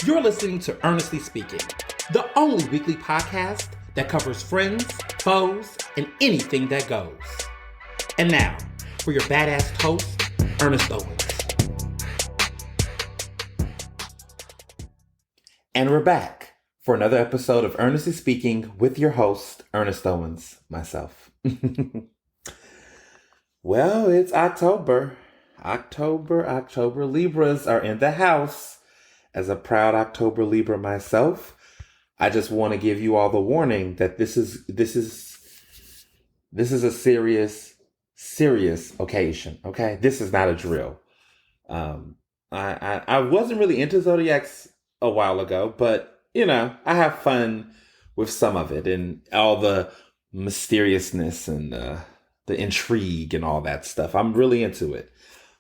You're listening to Ernestly Speaking, the only weekly podcast that covers friends, foes, and anything that goes. And now, for your badass host, Ernest Owens. And we're back for another episode of Ernestly Speaking with your host, Ernest Owens, myself. Well, it's October. October. Libras are in the house. As a proud October Libra myself, I just want to give you all the warning that this is a serious occasion. Okay, this is not a drill. I wasn't really into zodiacs a while ago, but I have fun with some of it and all the mysteriousness and the intrigue and all that stuff. I'm really into it,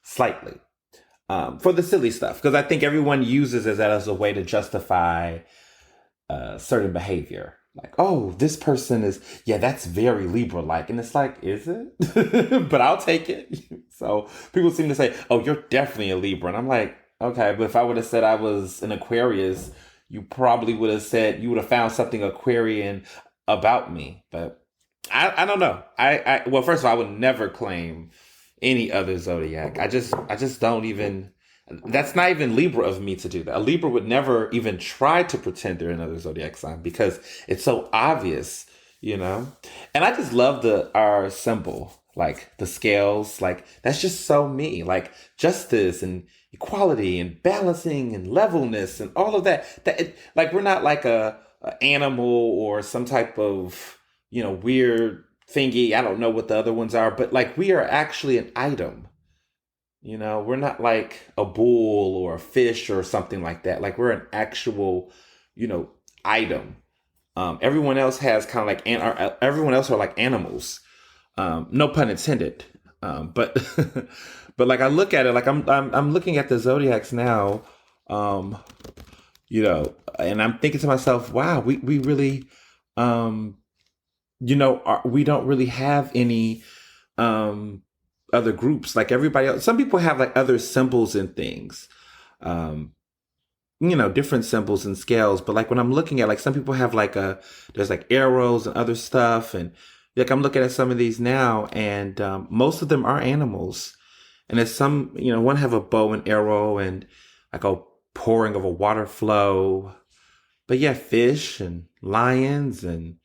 slightly. For the silly stuff, because I think everyone uses that as a way to justify certain behavior. Like, oh, this person is, that's very Libra-like. And it's like, is it? But I'll take it. So people seem to say, oh, you're definitely a Libra. And I'm like, okay, but if I would have said I was an Aquarius, you probably would have said, you would have found something Aquarian about me. But I don't know. Well, first of all, I would never claim any other zodiac. I just don't even, that's not even Libra of me to do that. A Libra would never even try to pretend they're another zodiac sign because it's so obvious, And I just love our symbol, like the scales, like that's just so me, like justice and equality and balancing and levelness and all of that. Like we're not like a animal or some type of, weird thingy. I don't know what the other ones are, but like we are actually an item. We're not like a bull or a fish or something like that. Like we're an actual, item. Everyone else has kind of like, everyone else are like animals. No pun intended. But but like I look at it, like I'm looking at the zodiacs now, and I'm thinking to myself, wow, we really, we don't really have any other groups like everybody else. Some people have like other symbols and things, different symbols and scales. But like when I'm looking at like some people have like there's like arrows and other stuff. And like I'm looking at some of these now and most of them are animals. And there's some, one have a bow and arrow and like a pouring of a water flow. But yeah, fish and lions and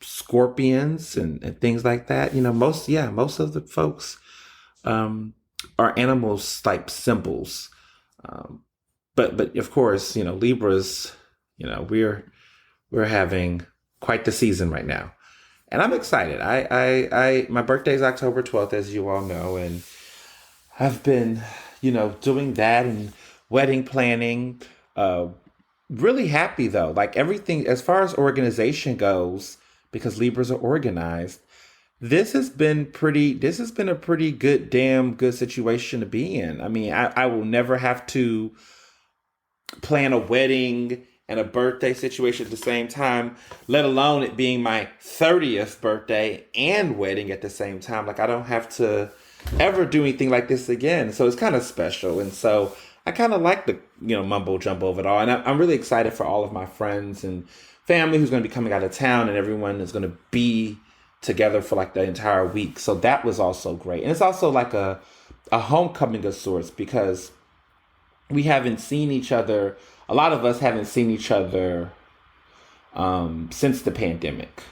scorpions and things like that. Most of the folks are animals type symbols. But of course, Libras, we're having quite the season right now. And I'm excited. I my birthday is October 12th, as you all know, and I've been, doing that and wedding planning. Really happy though. Like everything as far as organization goes, because Libras are organized. This has been a pretty damn good situation to be in. I mean, I will never have to plan a wedding and a birthday situation at the same time, let alone it being my 30th birthday and wedding at the same time. Like I don't have to ever do anything like this again. So it's kind of special. And so I kind of like the, mumbo jumbo of it all. And I'm really excited for all of my friends and family who's going to be coming out of town, and everyone is going to be together for like the entire week. So that was also great. And it's also like a homecoming of sorts because we haven't seen each other. A lot of us haven't seen each other since the pandemic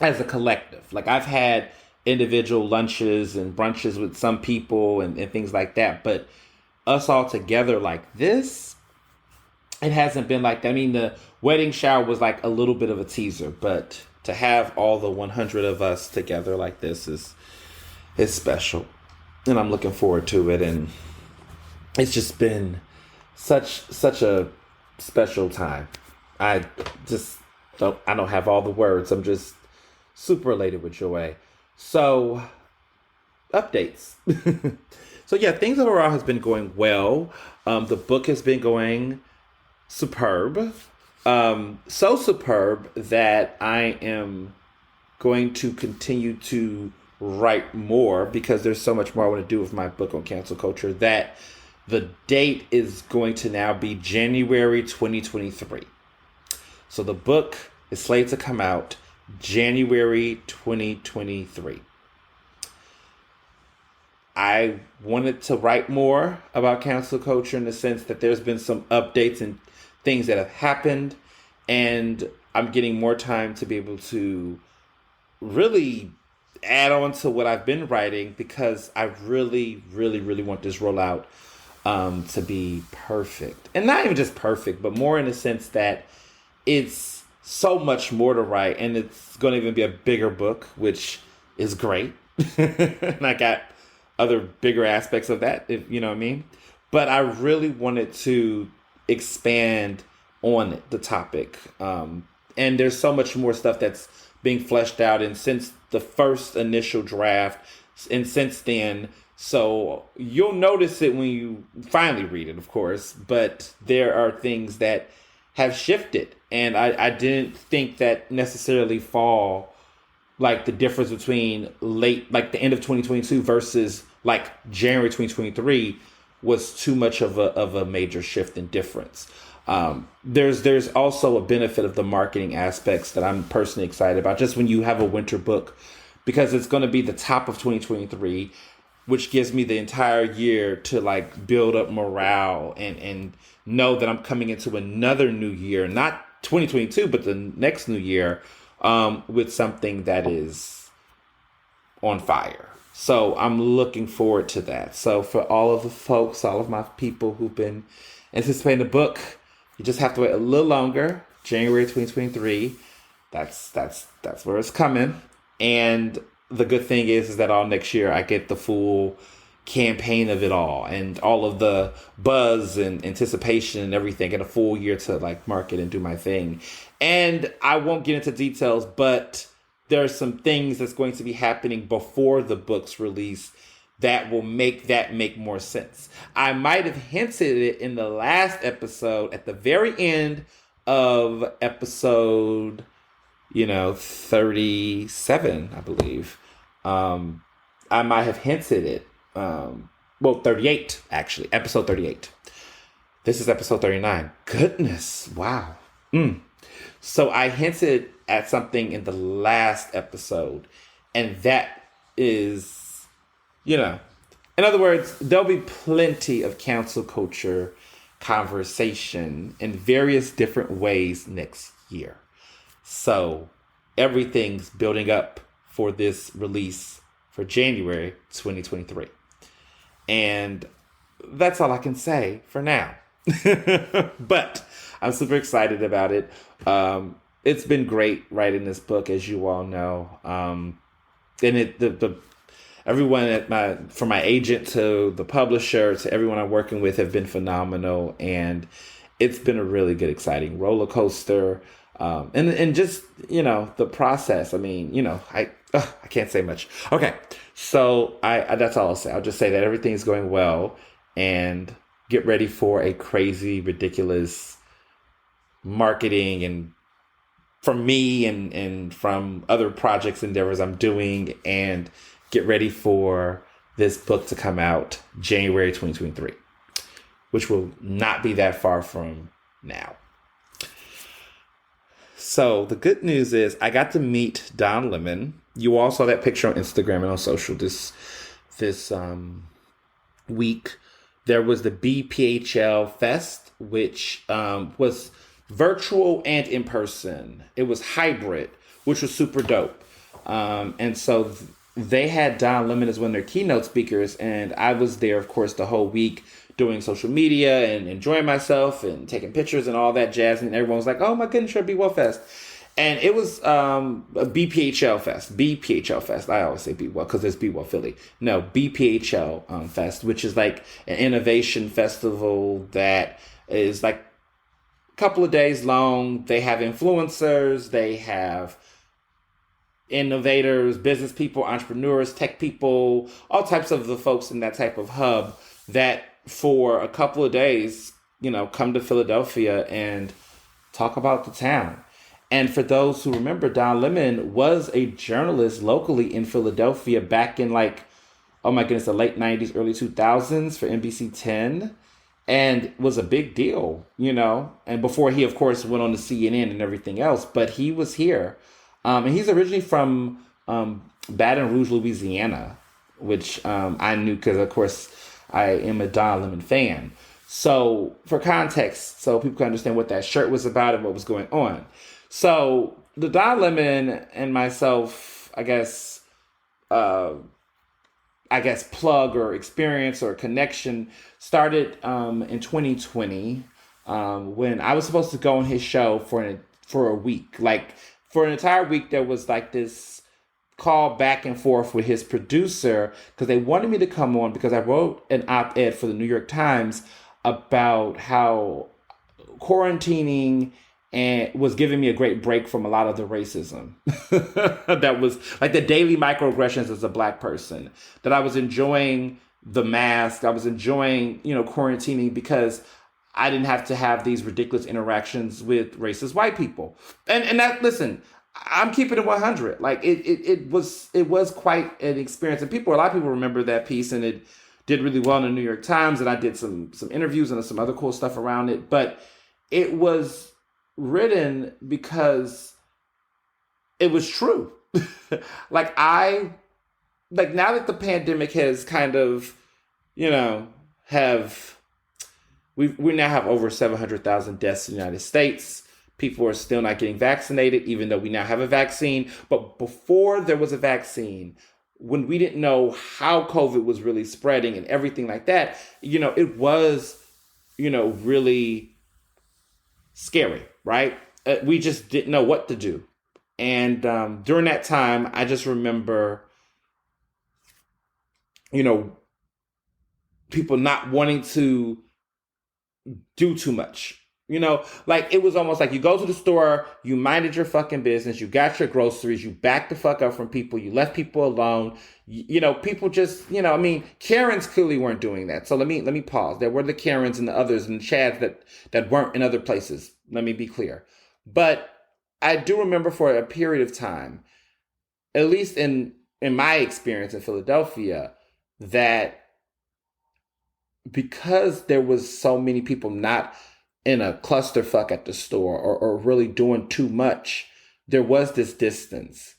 as a collective. Like I've had individual lunches and brunches with some people and things like that. But us all together like this, it hasn't been like that. I mean, the wedding shower was like a little bit of a teaser, but to have all the 100 of us together like this is special. And I'm looking forward to it. And it's just been such a special time. I don't have all the words. I'm just super elated with joy. So, updates. So yeah, things overall has been going well. The book has been going superb. So superb that I am going to continue to write more because there's so much more I want to do with my book on cancel culture that The date is going to now be January 2023. So the book is slated to come out January 2023. I wanted to write more about cancel culture in the sense that there's been some updates and things that have happened, and I'm getting more time to be able to really add on to what I've been writing, because I really, really, really want this rollout to be perfect. And not even just perfect, but more in the sense that it's so much more to write, and it's going to even be a bigger book, which is great. And I got other bigger aspects of that, if you know what I mean. But I really wanted to expand on the topic. And there's so much more stuff that's being fleshed out. And since the first initial draft, and since then, so you'll notice it when you finally read it, of course. But there are things that have shifted. And I didn't think that necessarily fall, like the difference between late, like the end of 2022 versus like January 2023 was too much of a major shift and difference. There's also a benefit of the marketing aspects that I'm personally excited about, just when you have a winter book, because it's going to be the top of 2023, which gives me the entire year to like build up morale and know that I'm coming into another new year, not 2022, but the next new year, with something that is on fire. So I'm looking forward to that. So for all of the folks, all of my people who've been anticipating the book, you just have to wait a little longer. January 2023. That's where it's coming. And the good thing is that all next year I get the full campaign of it all and all of the buzz and anticipation and everything, and a full year to like market and do my thing. And I won't get into details, but there are some things that's going to be happening before the book's release that will make more sense. I might have hinted it in the last episode at the very end of episode, 37, I believe. I might have hinted it. 38, actually. Episode 38. This is episode 39. Goodness. Wow. So I hinted at something in the last episode, and that is, in other words, there'll be plenty of cancel culture conversation in various different ways next year. So everything's building up for this release for January 2023. And that's all I can say for now. But I'm super excited about it. It's been great writing this book, as you all know. And everyone from my agent to the publisher to everyone I'm working with have been phenomenal, and it's been a really good, exciting roller coaster. And just the process. I mean, I can't say much. Okay, so I that's all I'll say. I'll just say that everything's going well, and get ready for a crazy, ridiculous marketing and from me and from other projects, endeavors I'm doing, and get ready for this book to come out January 2023, which will not be that far from now. So the good news is I got to meet Don Lemon. You all saw that picture on Instagram and on social this week. There was the BPHL Fest, which was virtual and in person. It was hybrid, which was super dope. And so they had Don Lemon as one of their keynote speakers, and I was there, of course, the whole week doing social media and enjoying myself and taking pictures and all that jazz. And everyone was like, "Oh my goodness, you're at Be Well Fest." And it was a BPHL Fest. BPHL Fest. I always say Be Well because there's Be Well Philly. No, BPHL Fest, which is like an innovation festival that is like a couple of days long. They have influencers. They have innovators, business people, entrepreneurs, tech people, all types of the folks in that type of hub that for a couple of days, come to Philadelphia and talk about the town. And for those who remember, Don Lemon was a journalist locally in Philadelphia back in the late 90s, early 2000s for NBC 10. and was a big deal, And before he, of course, went on to CNN and everything else, but he was here, and he's originally from Baton Rouge, Louisiana, which I knew because, of course, I am a Don Lemon fan. So, for context, so people can understand what that shirt was about and what was going on. So, the Don Lemon and myself, uh, plug or experience or connection started in 2020 when I was supposed to go on his show for a week. Like for an entire week, there was like this call back and forth with his producer because they wanted me to come on because I wrote an op-ed for the New York Times about how quarantining and was giving me a great break from a lot of the racism that was like the daily microaggressions as a Black person, that I was enjoying the mask. I was enjoying, quarantining because I didn't have to have these ridiculous interactions with racist white people. And that, listen, I'm keeping it 100. Like it was quite an experience. And a lot of people remember that piece, and it did really well in the New York Times. And I did some interviews and some other cool stuff around it. But it was written because it was true. like now that the pandemic has kind of, we now have over 700,000 deaths in the United States. People are still not getting vaccinated, even though we now have a vaccine. But before there was a vaccine, when we didn't know how COVID was really spreading and everything like that, it was, really scary, right? We just didn't know what to do. And during that time, I just remember, people not wanting to do too much. Like it was almost like you go to the store, you minded your fucking business, you got your groceries, you backed the fuck up from people, you left people alone. People just, Karens clearly weren't doing that. So let me pause. There were the Karens and the others and the Chads that weren't in other places. Let me be clear. But I do remember for a period of time, at least in my experience in Philadelphia, that because there was so many people not in a clusterfuck at the store or really doing too much, there was this distance.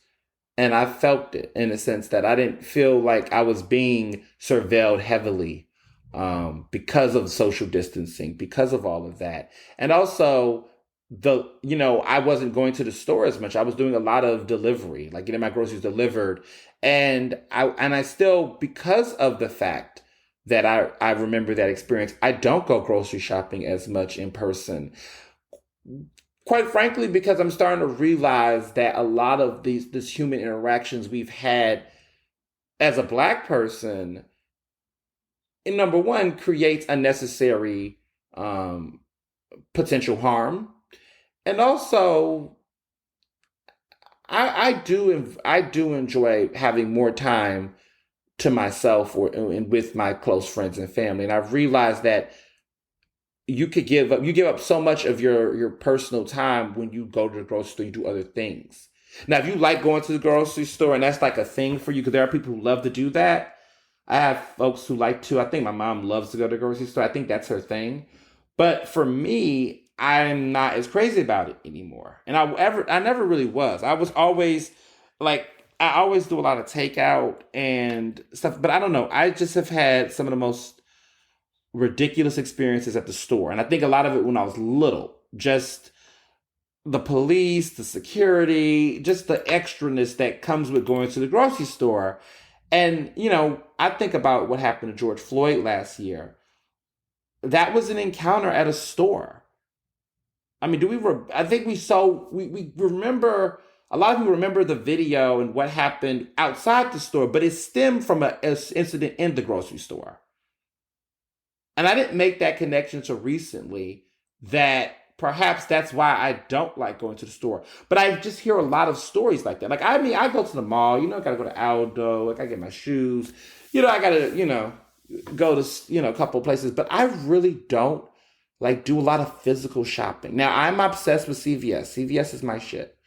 And I felt it in a sense that I didn't feel like I was being surveilled heavily because of social distancing, because of all of that. And also I wasn't going to the store as much. I was doing a lot of delivery, like getting my groceries delivered. And I still, because of the fact that I remember that experience, I don't go grocery shopping as much in person. Quite frankly, because I'm starting to realize that a lot of this human interactions we've had as a Black person, in number one, creates unnecessary potential harm. And also, I do enjoy having more time to myself and with my close friends and family. And I've realized that you give up so much of your personal time when you go to the grocery store, you do other things. Now, if you like going to the grocery store and that's like a thing for you, because there are people who love to do that. I have folks who like to. I think my mom loves to go to the grocery store. I think that's her thing. But for me, I'm not as crazy about it anymore. And I never really was. I was always like, I always do a lot of takeout and stuff, but I don't know. I just have had some of the most ridiculous experiences at the store. And I think a lot of it when I was little, just the police, the security, just the extraness that comes with going to the grocery store. And, I think about what happened to George Floyd last year. That was an encounter at a store. I mean, I think we remember, a lot of people remember the video and what happened outside the store, but it stemmed from an incident in the grocery store. And I didn't make that connection until recently, that perhaps that's why I don't like going to the store. But I just hear a lot of stories like that. Like, I go to the mall, I got to go to Aldo, I got to get my shoes, I got to, go to, a couple places. But I really don't do a lot of physical shopping. Now, I'm obsessed with CVS. CVS is my shit.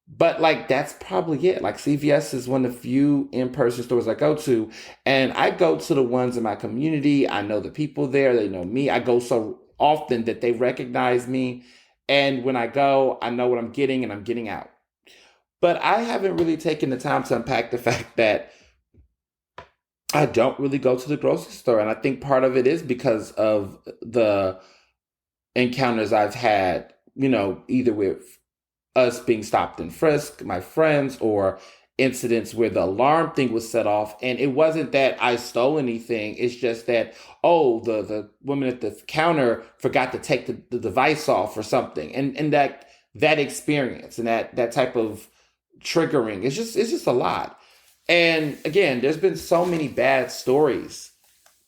But like that's probably it. Like CVS is one of the few in-person stores I go to, and I go to the ones in my community. I know the people there, they know me. I go so often that they recognize me. And when I go, I know what I'm getting and I'm getting out. But I haven't really taken the time to unpack the fact that I don't really go to the grocery store. And I think part of it is because of the encounters I've had, either with us being stopped and frisked, my friends, or incidents where the alarm thing was set off. And it wasn't that I stole anything. It's just that, oh, the woman at the counter forgot to take the device off or something. And that experience and that type of triggering, it's just a lot. And again, there's been so many bad stories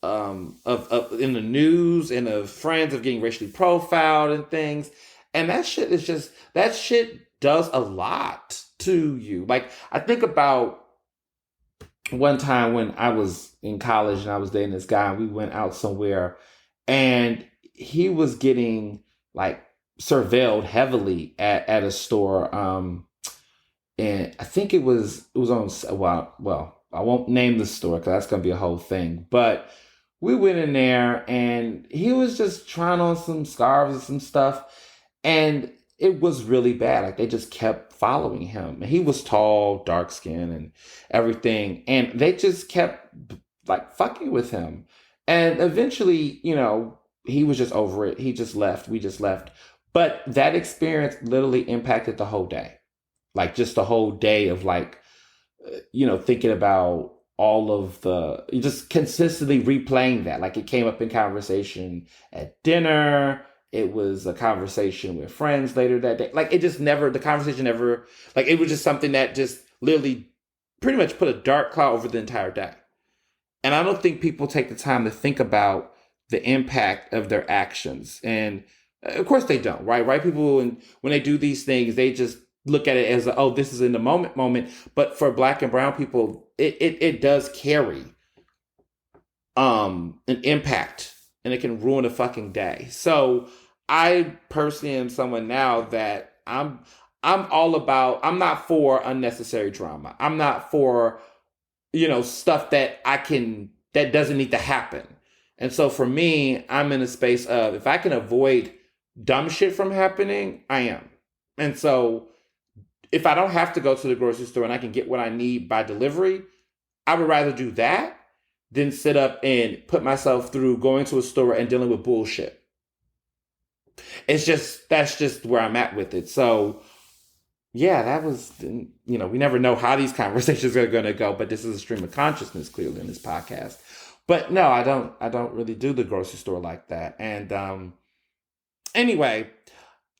of in the news and of friends of getting racially profiled and things. And that shit does a lot to you. Like I think about one time when I was in college and I was dating this guy and we went out somewhere and he was getting like surveilled heavily at a store. And I think it was on, well, I won't name the store because that's gonna be a whole thing. But we went in there and he was just trying on some scarves and some stuff, and it was really bad. Like they just kept following him. And he was tall, dark skinned and everything, and they just kept like fucking with him. And eventually, he was just over it. He just left. We just left. But that experience literally impacted the whole day. Like just the whole day of like, thinking about all of just consistently replaying that. Like it came up in conversation at dinner. It was a conversation with friends later that day. Like the conversation never, like it was just something that just literally pretty much put a dark cloud over the entire day. And I don't think people take the time to think about the impact of their actions. And of course they don't, right? Right people, and when they do these things, they just look at it as, oh, this is in the moment. But for Black and brown people, it does carry an impact, and it can ruin a fucking day. So I personally am someone now that I'm all about, I'm not for unnecessary drama. I'm not for, stuff that that doesn't need to happen. And so for me, I'm in a space of, if I can avoid dumb shit from happening, I am. And so if I don't have to go to the grocery store and I can get what I need by delivery, I would rather do that than sit up and put myself through going to a store and dealing with bullshit. That's just where I'm at with it. So yeah, that was, we never know how these conversations are going to go, but this is a stream of consciousness clearly in this podcast. But no, I don't really do the grocery store like that. And anyway,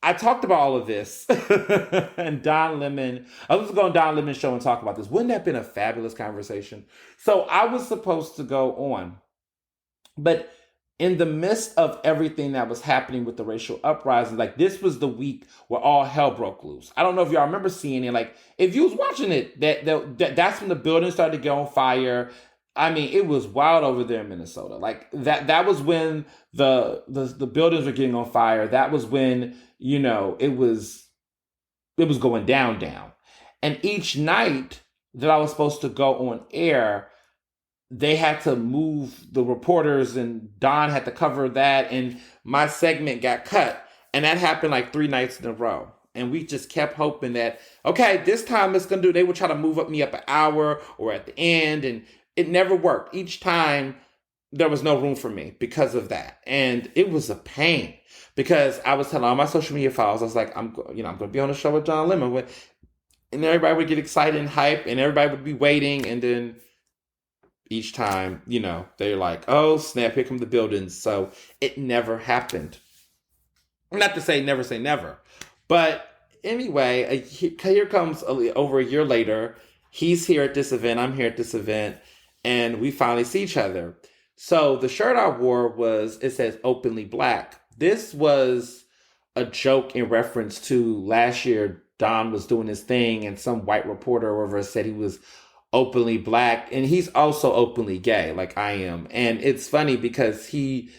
I talked about all of this and Don Lemon. I was going to go on Don Lemon's show and talk about this. Wouldn't that have been a fabulous conversation? So I was supposed to go on, but in the midst of everything that was happening with the racial uprising, like this was the week where all hell broke loose. I don't know if y'all remember seeing it. Like if you was watching it, that's when the building started to get on fire. I mean, it was wild over there in Minnesota. Like that was when the buildings were getting on fire. That was when, it was going down. And each night that I was supposed to go on air, they had to move the reporters and Don had to cover that. And my segment got cut. And that happened like 3 nights in a row. And we just kept hoping that, okay, this time it's going to do, they would try to move me up an hour or at the end. And it never worked. Each time there was no room for me because of that. And it was a pain because I was telling all my social media files, I was like, I'm going to be on a show with John Lemon. And everybody would get excited and hype and everybody would be waiting. And then each time, they're like, oh, snap, here come the buildings. So it never happened. Not to say never. But anyway, here comes over a year later. He's here at this event. I'm here at this event. And we finally see each other. So the shirt I wore it says openly Black. This was a joke in reference to last year. Don was doing his thing and some white reporter or whatever said he was openly Black. And he's also openly gay like I am. And it's funny because he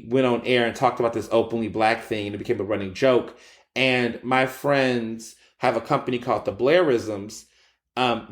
went on air and talked about this openly Black thing and it became a running joke. And my friends have a company called the Blairisms.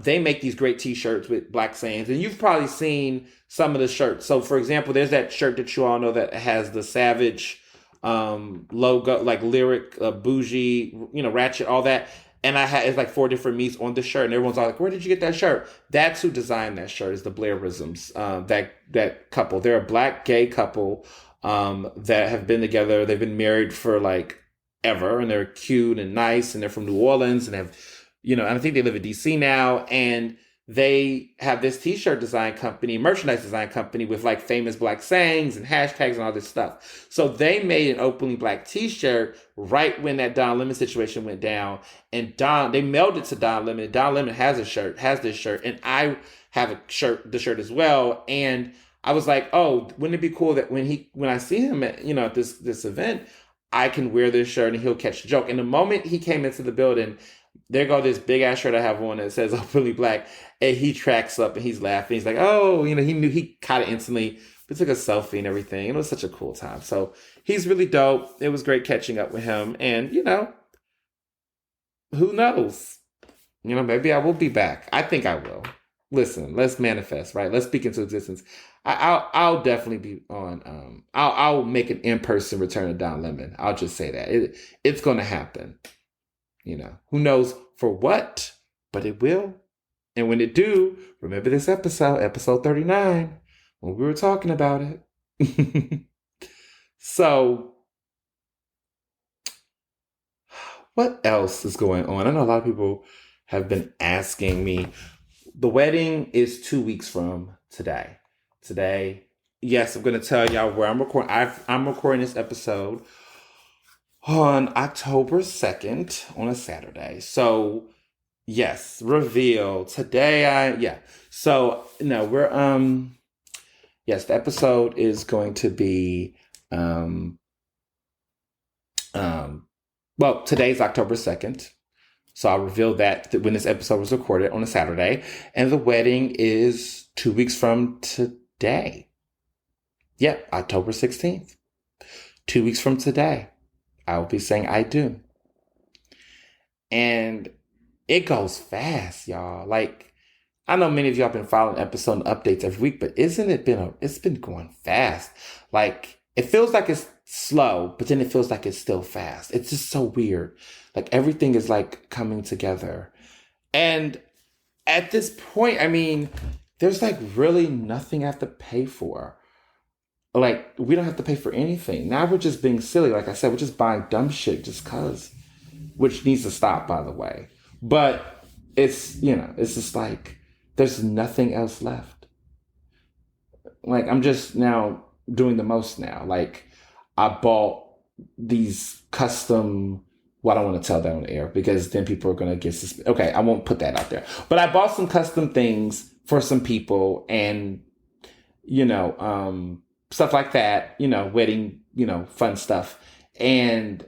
They make these great T-shirts with black sayings, and you've probably seen some of the shirts. So, for example, there's that shirt that you all know that has the Savage logo, like lyric, bougie, ratchet, all that. And it's like 4 different meats on the shirt, and everyone's all like, "Where did you get that shirt?" That's who designed that shirt. Is the Blairisms. That couple. They're a black gay couple that have been together. They've been married for like ever, and they're cute and nice, and they're from New Orleans, and have, and I think they live in DC now, and they have this T-shirt design company, merchandise design company with like famous black sayings and hashtags and all this stuff. So they made an openly black T-shirt right when that Don Lemon situation went down, and they mailed it to Don Lemon. And Don Lemon has this shirt, and I have the shirt as well. And I was like, oh, wouldn't it be cool that when I see him at at this event, I can wear this shirt and he'll catch the joke. And the moment he came into the building, there go this big ass shirt I have on that says openly black, and he tracks up and he's laughing. He's like, oh, he knew, he caught it instantly. We took a selfie and everything. It was such a cool time. So he's really dope. It was great catching up with him. And, who knows? Maybe I will be back. I think I will. Listen, let's manifest, right? Let's speak into existence. I'll definitely be on. I'll make an in-person return of Don Lemon. I'll just say that it's going to happen. Who knows for what, but it will. And when it do, remember this episode 39, when we were talking about it. So, what else is going on? I know a lot of people have been asking me. The wedding is 2 weeks from today. Today, yes, I'm going to tell y'all where I'm recording. I'm recording this episode on October 2nd on a Saturday. So, yes, reveal today. So, no, we're, yes, the episode is going to be, well, today's October 2nd. So I'll reveal that when this episode was recorded on a Saturday. And the wedding is 2 weeks from today. Yep, October 16th. 2 weeks from today, I will be saying I do. And it goes fast, y'all. Like, I know many of y'all been following episode updates every week, but it's been going fast. Like, it feels like it's slow, but then it feels like it's still fast. It's just so weird. Like, everything is like coming together. And at this point, there's like really nothing I have to pay for. Like, we don't have to pay for anything. Now we're just being silly. Like I said, we're just buying dumb shit just cause, which needs to stop, by the way. But it's just like, there's nothing else left. Like, I'm just now doing the most now. Like, I bought these custom, well, I don't want to tell that on the air because then people are going to get suspicious. Okay, I won't put that out there. But I bought some custom things for some people and, stuff like that, wedding, fun stuff. And,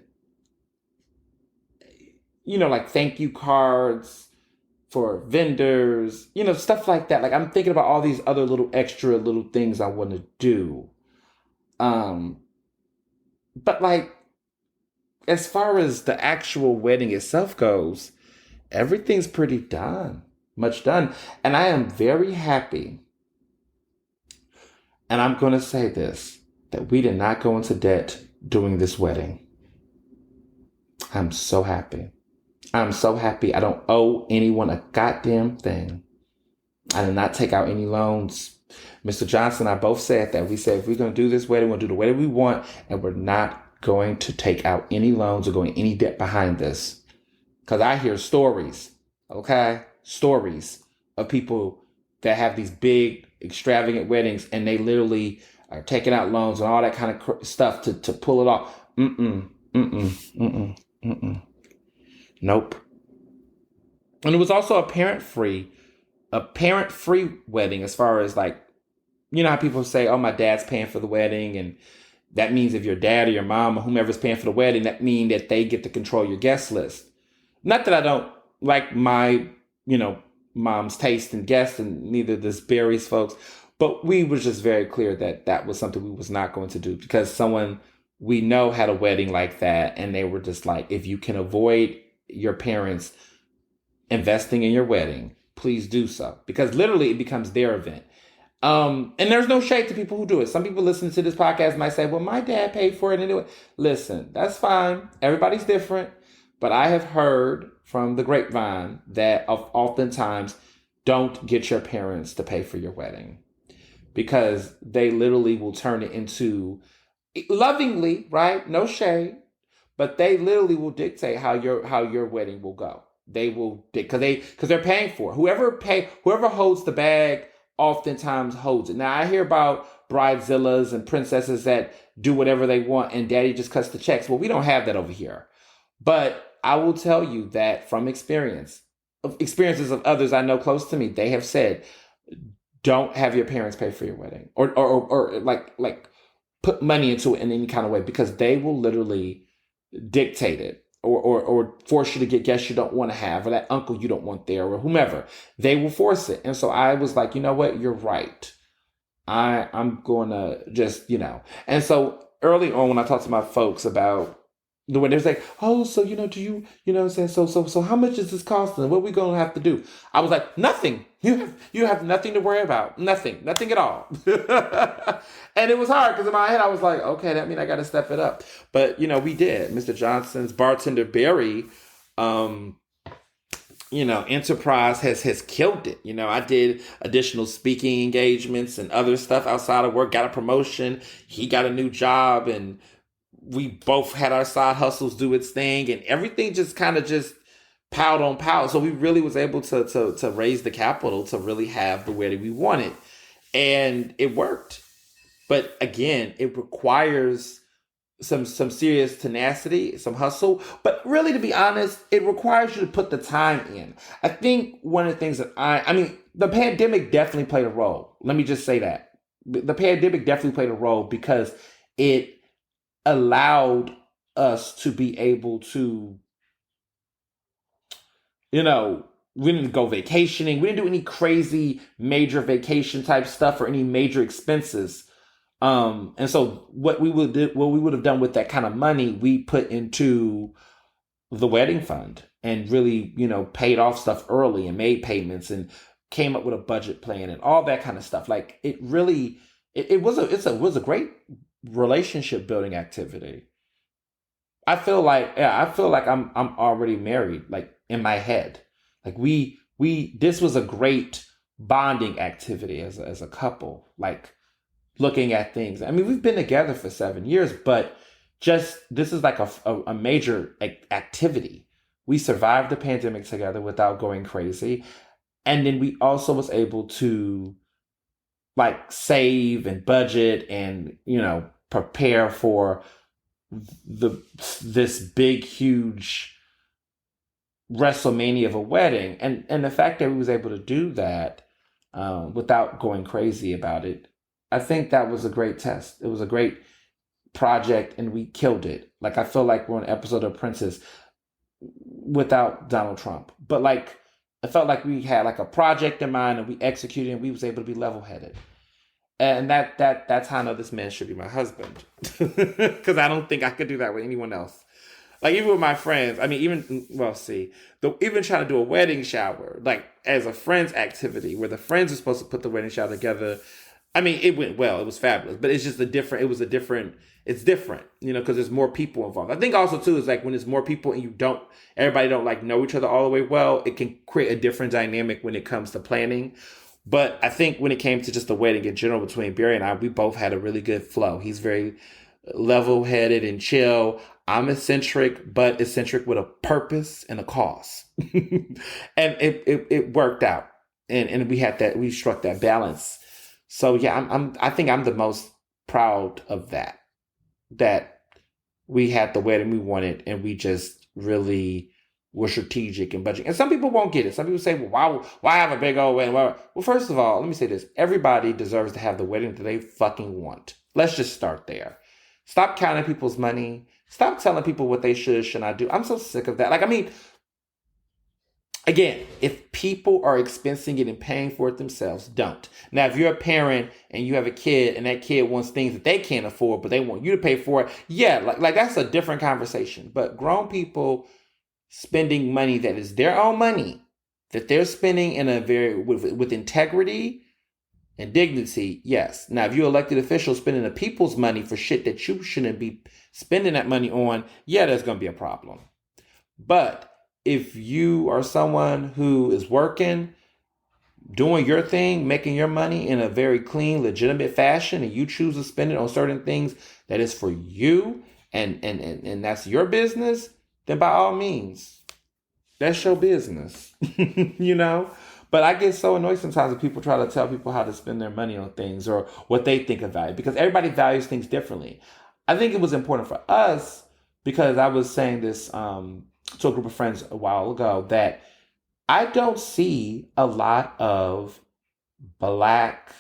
like thank you cards for vendors, stuff like that. Like, I'm thinking about all these other extra little things I want to do. But like, as far as the actual wedding itself goes, everything's pretty done, much done. And I am very happy. And I'm going to say this, that we did not go into debt doing this wedding. I'm so happy. I'm so happy. I don't owe anyone a goddamn thing. I did not take out any loans. Mr. Johnson and I both said that. We said, if we're going to do this wedding, we'll do the wedding we want, and we're not going to take out any loans or going any debt behind this. Because I hear stories, okay? Stories of people that have these big, extravagant weddings, and they literally are taking out loans and all that kind of stuff to pull it off. Nope. And it was also a parent-free wedding, as far as like, how people say, oh, my dad's paying for the wedding, and that means if your dad or your mom or whomever's paying for the wedding, that means that they get to control your guest list. Not that I don't like my, mom's taste in guests, and neither does Barry's folks, but we was just very clear that that was something we was not going to do, because someone we know had a wedding like that, and they were just like, if you can avoid your parents investing in your wedding, please do so, because literally it becomes their event. And there's no shade to people who do it. Some people listening to this podcast might say, well, my dad paid for it and do it. Listen, that's fine. Everybody's different. But I have heard from the grapevine that oftentimes don't get your parents to pay for your wedding, because they literally will turn it into, lovingly, right? No shade, but they literally will dictate how your wedding will go. They will, because they're paying for it. Whoever holds the bag oftentimes holds it. Now I hear about bridezillas and princesses that do whatever they want and daddy just cuts the checks. Well, we don't have that over here. But I will tell you that from experiences of others I know close to me, they have said, don't have your parents pay for your wedding, or like put money into it in any kind of way, because they will literally dictate it, or force you to get guests you don't want to have, or that uncle you don't want there, or whomever. They will force it. And so I was like, you know what? You're right. I'm going to just, And so early on, when I talked to my folks about the way, they was like, oh, so, do you, what I'm saying? So how much is this costing? What are we going to have to do? I was like, nothing. You have nothing to worry about. Nothing at all. And it was hard, because in my head, I was like, okay, that means I got to step it up. But, we did. Mr. Johnson's bartender, Barry, Enterprise has killed it. I did additional speaking engagements and other stuff outside of work, got a promotion. He got a new job, and we both had our side hustles do its thing, and everything just kind of just piled on piled. So we really was able to raise the capital to really have the wedding we wanted. And it worked. But again, it requires some serious tenacity, some hustle. But really, to be honest, it requires you to put the time in. I think one of the things that the pandemic definitely played a role. Let me just say that. The pandemic definitely played a role, because it allowed us to be able to, we didn't go vacationing. We didn't do any crazy major vacation type stuff or any major expenses. And so what we would have done with that kind of money, we put into the wedding fund, and really, paid off stuff early and made payments and came up with a budget plan and all that kind of stuff. Like, it really, it was a great relationship building activity. I feel like I'm already married, like, in my head. Like, this was a great bonding activity as a couple, like, looking at things. I mean, we've been together for 7 years, but just, this is like a major activity. We survived the pandemic together without going crazy. And then we also was able to, like, save and budget and, prepare for this big, huge WrestleMania of a wedding. And the fact that we was able to do that without going crazy about it, I think that was a great test. It was a great project, and we killed it. Like, I feel like we're on an episode of Princess without Donald Trump. But, like, I felt like we had, like, a project in mind, and we executed, and we was able to be level-headed. And that's how I know this man should be my husband. Because I don't think I could do that with anyone else. Like, even with my friends, even trying to do a wedding shower, like, as a friend's activity, where the friends are supposed to put the wedding shower together. It went well. It was fabulous. But it's just it's different, because there's more people involved. I think also, too, is like, when there's more people and everybody don't, like, know each other all the way well, it can create a different dynamic when it comes to planning. But I think when it came to just the wedding in general between Barry and I, we both had a really good flow. He's very level-headed and chill. I'm eccentric, but eccentric with a purpose and a cause. And it worked out. And we struck that balance. So yeah, I think I'm the most proud of that we had the wedding we wanted, and we just really were strategic and budgeting. And some people won't get it. Some people say, well, why have a big old wedding? Well, first of all, let me say this. Everybody deserves to have the wedding that they fucking want. Let's just start there. Stop counting people's money. Stop telling people what they should not do. I'm so sick of that. Again, if people are expensing it and paying for it themselves, don't. Now, if you're a parent and you have a kid and that kid wants things that they can't afford, but they want you to pay for it, yeah, like that's a different conversation. But grown people, spending money that is their own money, that they're spending in a with integrity and dignity, yes. Now, if you're elected official spending the people's money for shit that you shouldn't be spending that money on, yeah, there's going to be a problem. But if you are someone who is working, doing your thing, making your money in a very clean, legitimate fashion, and you choose to spend it on certain things that is for you and that's your business, then by all means, that's your business. You know? But I get so annoyed sometimes when people try to tell people how to spend their money on things or what they think of value, because everybody values things differently. I think it was important for us, because I was saying this to a group of friends a while ago, that I don't see a lot of Black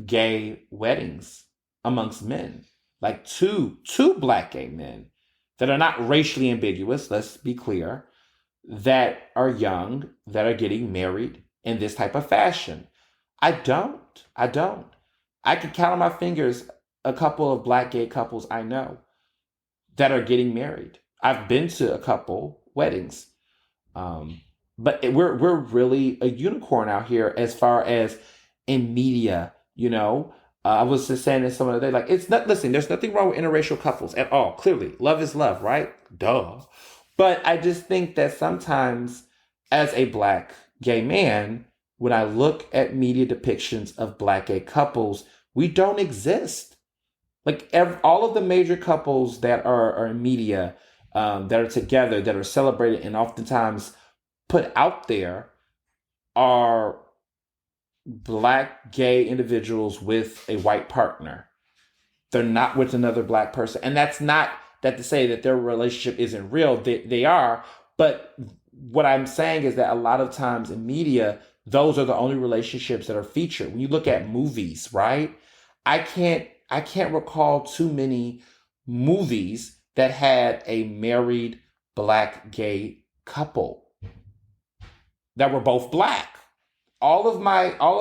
gay weddings amongst men. Like two Black gay men that are not racially ambiguous, let's be clear, that are young, that are getting married in this type of fashion. I don't. I can count on my fingers a couple of Black gay couples I know that are getting married. I've been to a couple weddings. But we're really a unicorn out here as far as in media, you know. I was just saying this some other day, like, it's not, listen, there's nothing wrong with interracial couples at all. Clearly, love is love, right? Duh. But I just think that sometimes as a Black gay man, when I look at media depictions of Black gay couples, we don't exist. Like all of the major couples that are in media, that are together, that are celebrated and oftentimes put out there, are Black gay individuals with a white partner. They're not with another Black person. And that's not that to say that their relationship isn't real. They are. But what I'm saying is that a lot of times in media, those are the only relationships that are featured. When you look at movies, right? I can't recall too many movies that had a married Black gay couple that were both Black. All of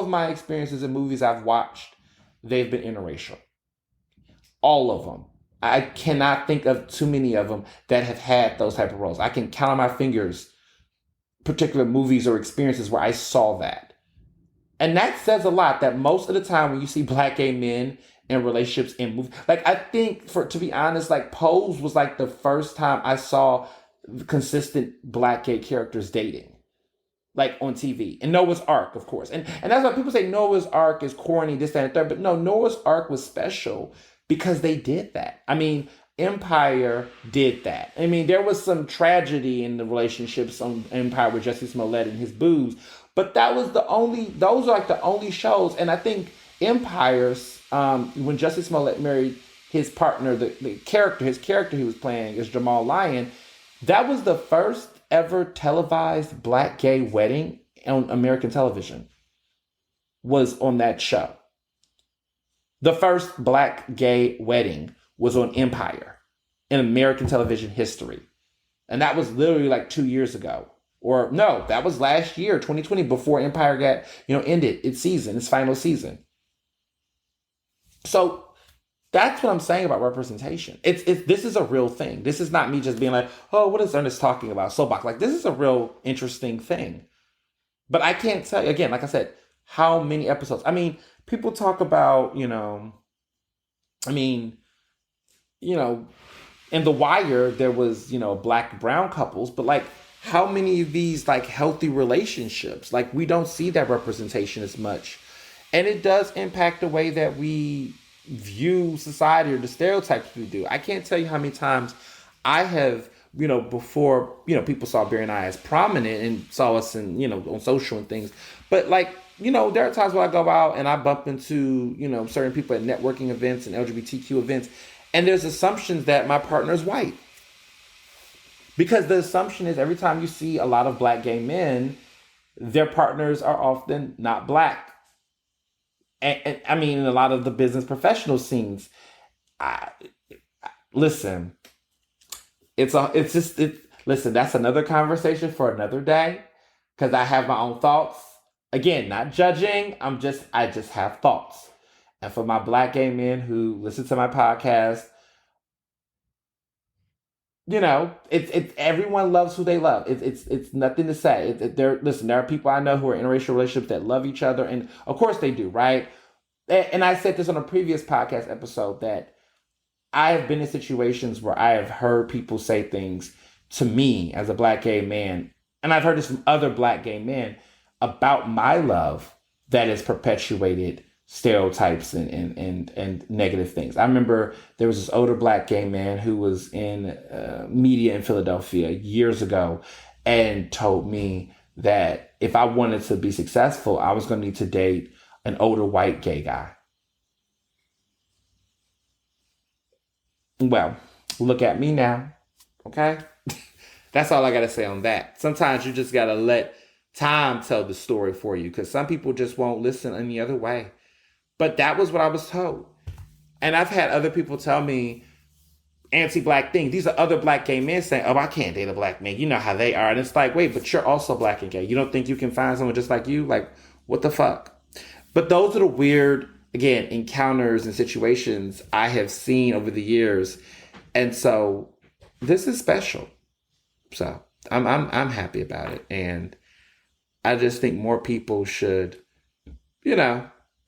my experiences in movies I've watched, they've been interracial. All of them. I cannot think of too many of them that have had those type of roles. I can count on my fingers particular movies or experiences where I saw that. And that says a lot, that most of the time when you see Black gay men in relationships in movies, like, I think, to be honest, like, Pose was like the first time I saw consistent Black gay characters dating, like, on TV. And Noah's Ark, of course. And that's why people say Noah's Ark is corny, this, that, and third. But no, Noah's Ark was special because they did that. I mean, Empire did that. I mean, there was some tragedy in the relationships on Empire with Jussie Smollett and his booze. But those are like the only shows. And I think Empire's, when Jussie Smollett married his partner, his character he was playing is Jamal Lyon, that was the first ever televised Black gay wedding on American television, was on that show. The first Black gay wedding was on Empire in American television history. And that was literally like 2 years ago. Or no, that was last year, 2020, before Empire got, ended its final season. So that's what I'm saying about representation. This is a real thing. This is not me just being like, oh, what is Ernest talking about? Soapbox. Like, this is a real interesting thing. But I can't tell you, again, like I said, how many episodes. I mean, people talk about, in The Wire, there was, Black brown couples, but like, how many of these like healthy relationships? Like, we don't see that representation as much. And it does impact the way that we view society or the stereotypes we do. I can't tell you how many times I have, before, people saw Barry and I as prominent and saw us in, on social and things. But like, there are times where I go out and I bump into, certain people at networking events and LGBTQ events, and there's assumptions that my partner is white. Because the assumption is every time you see a lot of Black gay men, their partners are often not Black. And I mean, in a lot of the business professional scenes, listen, listen, that's another conversation for another day, because I have my own thoughts. Again, not judging. I just have thoughts. And for my Black gay men who listen to my podcast, it's everyone loves who they love. It's nothing to say. Listen, there are people I know who are in interracial relationships that love each other, and of course they do, right? And I said this on a previous podcast episode that I have been in situations where I have heard people say things to me as a black gay man, and I've heard this from other black gay men about my love that has perpetuated stereotypes and negative things. I remember there was this older black gay man who was in media in Philadelphia years ago and told me that if I wanted to be successful, I was going to need to date an older white gay guy. Well, look at me now. Okay? That's all I got to say on that. Sometimes you just got to let time tell the story for you because some people just won't listen any other way. But that was what I was told. And I've had other people tell me anti-black things. These are other black gay men saying, oh, I can't date a black man. You know how they are. And it's like, wait, but you're also black and gay. You don't think you can find someone just like you? Like, what the fuck? But those are the weird, again, encounters and situations I have seen over the years. And so this is special. So I'm happy about it. And I just think more people should,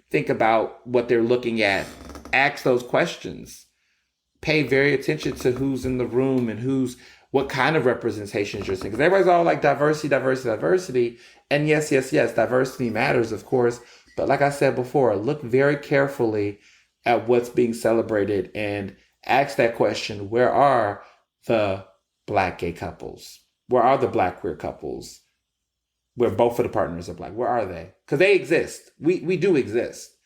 think about what they're looking at, ask those questions, pay very attention to who's in the room and what kind of representations you're seeing. Because everybody's all like diversity, diversity, diversity. And yes, diversity matters, of course. But like I said before, look very carefully at what's being celebrated and ask that question, where are the black gay couples? Where are the black queer couples? Where both of the partners are black. Where are they? Because they exist. We do exist.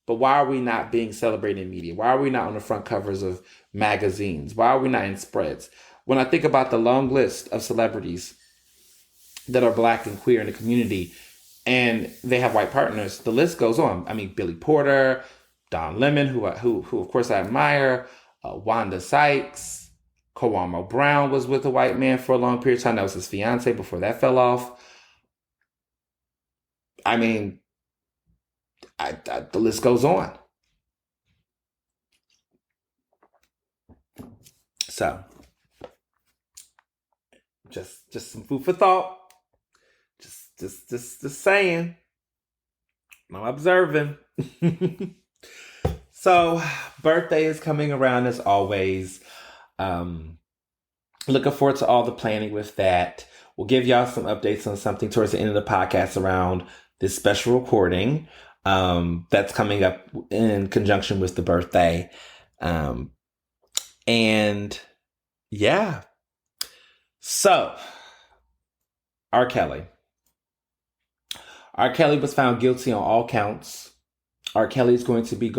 But why are we not being celebrated in media? Why are we not on the front covers of magazines? Why are we not in spreads? When I think about the long list of celebrities that are black and queer in the community and they have white partners, the list goes on. I mean, Billy Porter, Don Lemon, who of course I admire, Wanda Sykes, Kawamo Brown was with a white man for a long period of time. That was his fiance before that fell off. I mean, the list goes on. So, just some food for thought. Just saying. I'm observing. So, birthday is coming around as always. Looking forward to all the planning with that. We'll give y'all some updates on something towards the end of the podcast around this special recording that's coming up in conjunction with the birthday. And yeah. So, R. Kelly. R. Kelly was found guilty on all counts. R. Kelly is going to be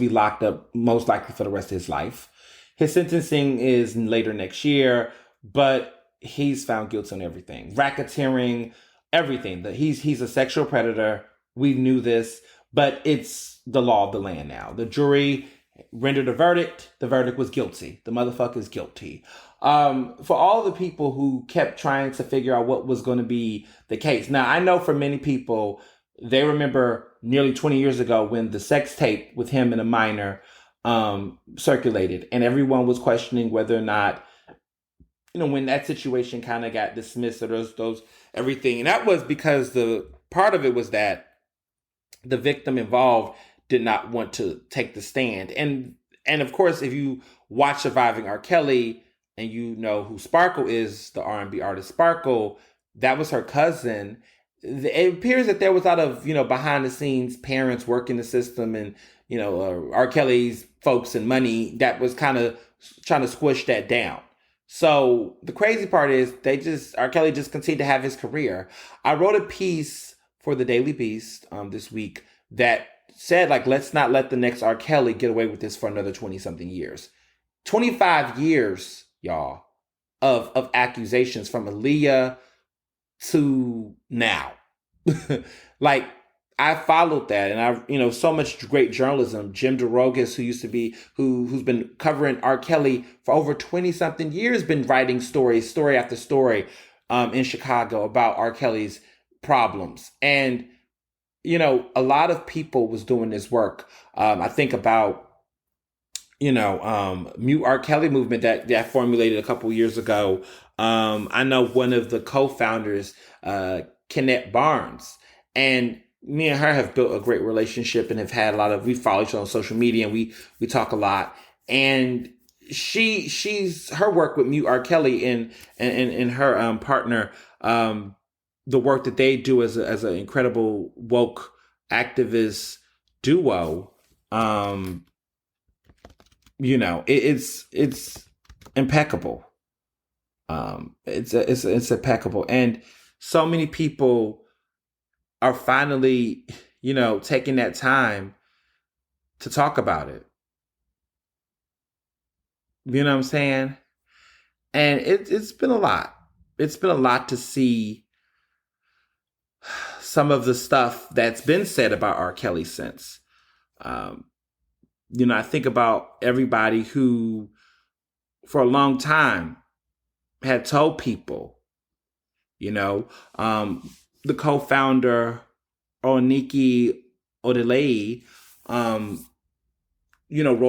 locked up most likely for the rest of his life. His sentencing is later next year, but he's found guilty on everything. Racketeering, everything. He's a sexual predator. We knew this, but it's the law of the land now. The jury rendered a verdict. The verdict was guilty. The motherfucker's guilty. For all the people who kept trying to figure out what was going to be the case. Now, I know for many people, they remember nearly 20 years ago when the sex tape with him and a minor circulated, and everyone was questioning whether or not, when that situation kind of got dismissed or those everything. And that was because the part of it was that the victim involved did not want to take the stand. And of course, if you watch Surviving R. Kelly and you know who Sparkle is, the R&B artist Sparkle, that was her cousin. It appears that there was a lot of, behind the scenes parents working the system and, R. Kelly's folks and money that was kind of trying to squish that down. So the crazy part is R. Kelly just continued to have his career. I wrote a piece for the Daily Beast this week that said, let's not let the next R. Kelly get away with this for another 20 something years. 25 years, y'all, of accusations from Aaliyah to now. I followed that, and so much great journalism. Jim DeRogas, who's been covering R. Kelly for over 20 something years, been writing story after story in Chicago about R. Kelly's problems. And, a lot of people was doing this work. I think about Mute R. Kelly movement that formulated a couple years ago. I know one of the co-founders, Kenneth Barnes, and me and her have built a great relationship and have had we follow each other on social media, and we talk a lot. And she's her work with Mute R. Kelly and her partner, the work that they do as an incredible woke activist duo. It's impeccable. It's impeccable, and so many people are finally, taking that time to talk about it. You know what I'm saying? And it's been a lot. It's been a lot to see some of the stuff that's been said about R. Kelly since. I think about everybody who, for a long time, had told people, the co-founder, Oniki Odeleye, wrote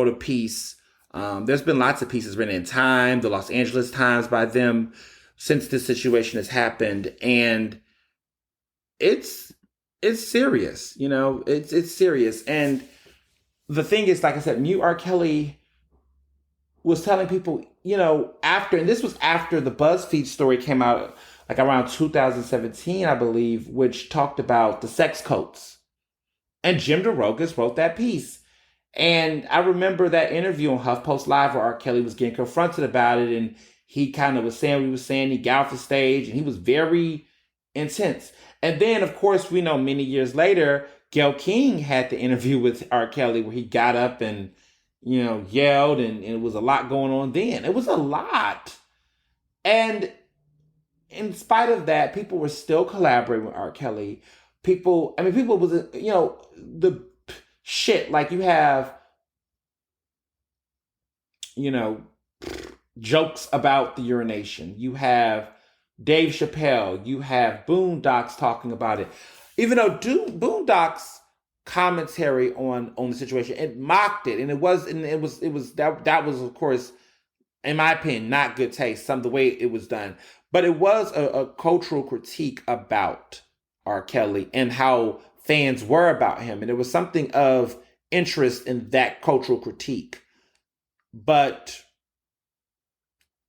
a piece. There's been lots of pieces written in Time, the Los Angeles Times by them since this situation has happened. And it's serious, it's serious. And the thing is, like I said, Mute R. Kelly was telling people, and this was after the BuzzFeed story came out, like around 2017, I believe, which talked about the sex cults. And Jim DeRogas wrote that piece. And I remember that interview on HuffPost Live where R. Kelly was getting confronted about it, and he kind of was saying what he was saying. He got off the stage, and he was very intense. And then, of course, we know many years later, Gayle King had the interview with R. Kelly where he got up and, yelled, and it was a lot going on then. It was a lot. And in spite of that, people were still collaborating with R. Kelly. People was, the shit, like you have, jokes about the urination. You have Dave Chappelle. You have Boondocks talking about it. Even though Boondocks commentary on the situation, it mocked it, and it was that was of course, in my opinion, not good taste. Some of the way it was done, but it was a cultural critique about R. Kelly and how fans were about him, and there was something of interest in that cultural critique.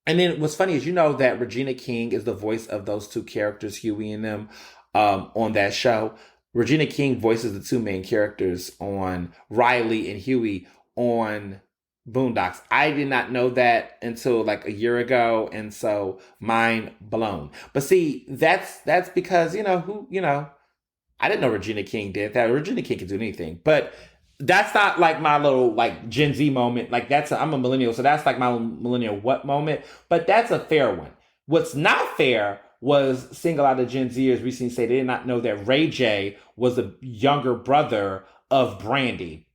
And then what's funny is, that Regina King is the voice of those two characters, Huey and them, on that show. Regina King voices the two main characters on Riley and Huey on Boondocks. I did not know that until like a year ago, and so mind blown. But see, that's because I didn't know Regina King did that. Regina King can do anything, but that's not like my little like Gen Z moment. Like I'm a millennial, so that's like my millennial what moment. But that's a fair one. What's not fair was seeing a lot of Gen Zers recently say they did not know that Ray J was a younger brother of Brandy.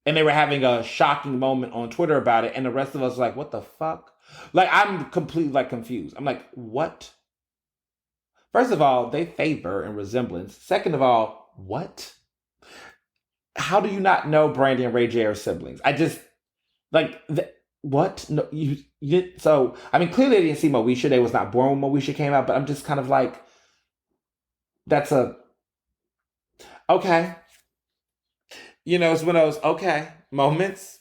And they were having a shocking moment on Twitter about it. And the rest of us were like, what the fuck? Like, I'm completely like confused. I'm like, what? First of all, they favor and resemblance. Second of all, what? How do you not know Brandy and Ray J are siblings? I just, like, what? No, you didn't. So, clearly they didn't see Moesha. They was not born when Moesha came out, but I'm just kind of like, that's okay. It's one of those okay moments.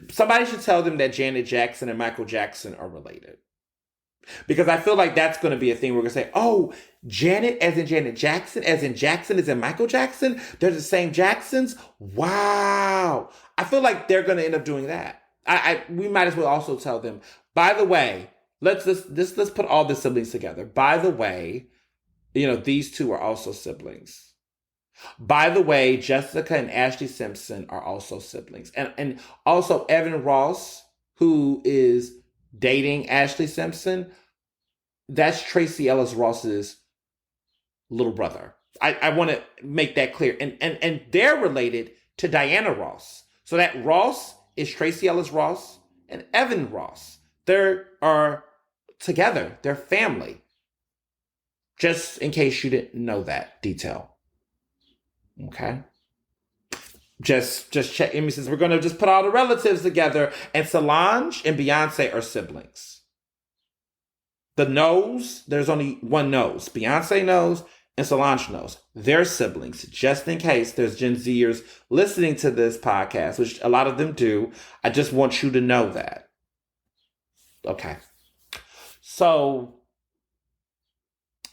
Somebody should tell them that Janet Jackson and Michael Jackson are related. Because I feel like that's going to be a thing. We're going to say, oh, Janet as in Janet Jackson, as in Jackson as in Michael Jackson. They're the same Jacksons. Wow. I feel like they're going to end up doing that. We might as well also tell them, by the way, let's put all the siblings together. By the way, these two are also siblings. By the way, Jessica and Ashley Simpson are also siblings. And also Evan Ross, who is dating Ashley Simpson, that's Tracy Ellis Ross's little brother. I want to make that clear. And they're related to Diana Ross. So that Ross is Tracy Ellis Ross and Evan Ross. They are together. They're family. Just in case you didn't know that detail. Okay. Just check. Amy says we're gonna just put all the relatives together, and Solange and Beyonce are siblings. The nose, there's only one nose. Beyonce knows and Solange knows. They're siblings. Just in case there's Gen Zers listening to this podcast, which a lot of them do, I just want you to know that. Okay. So,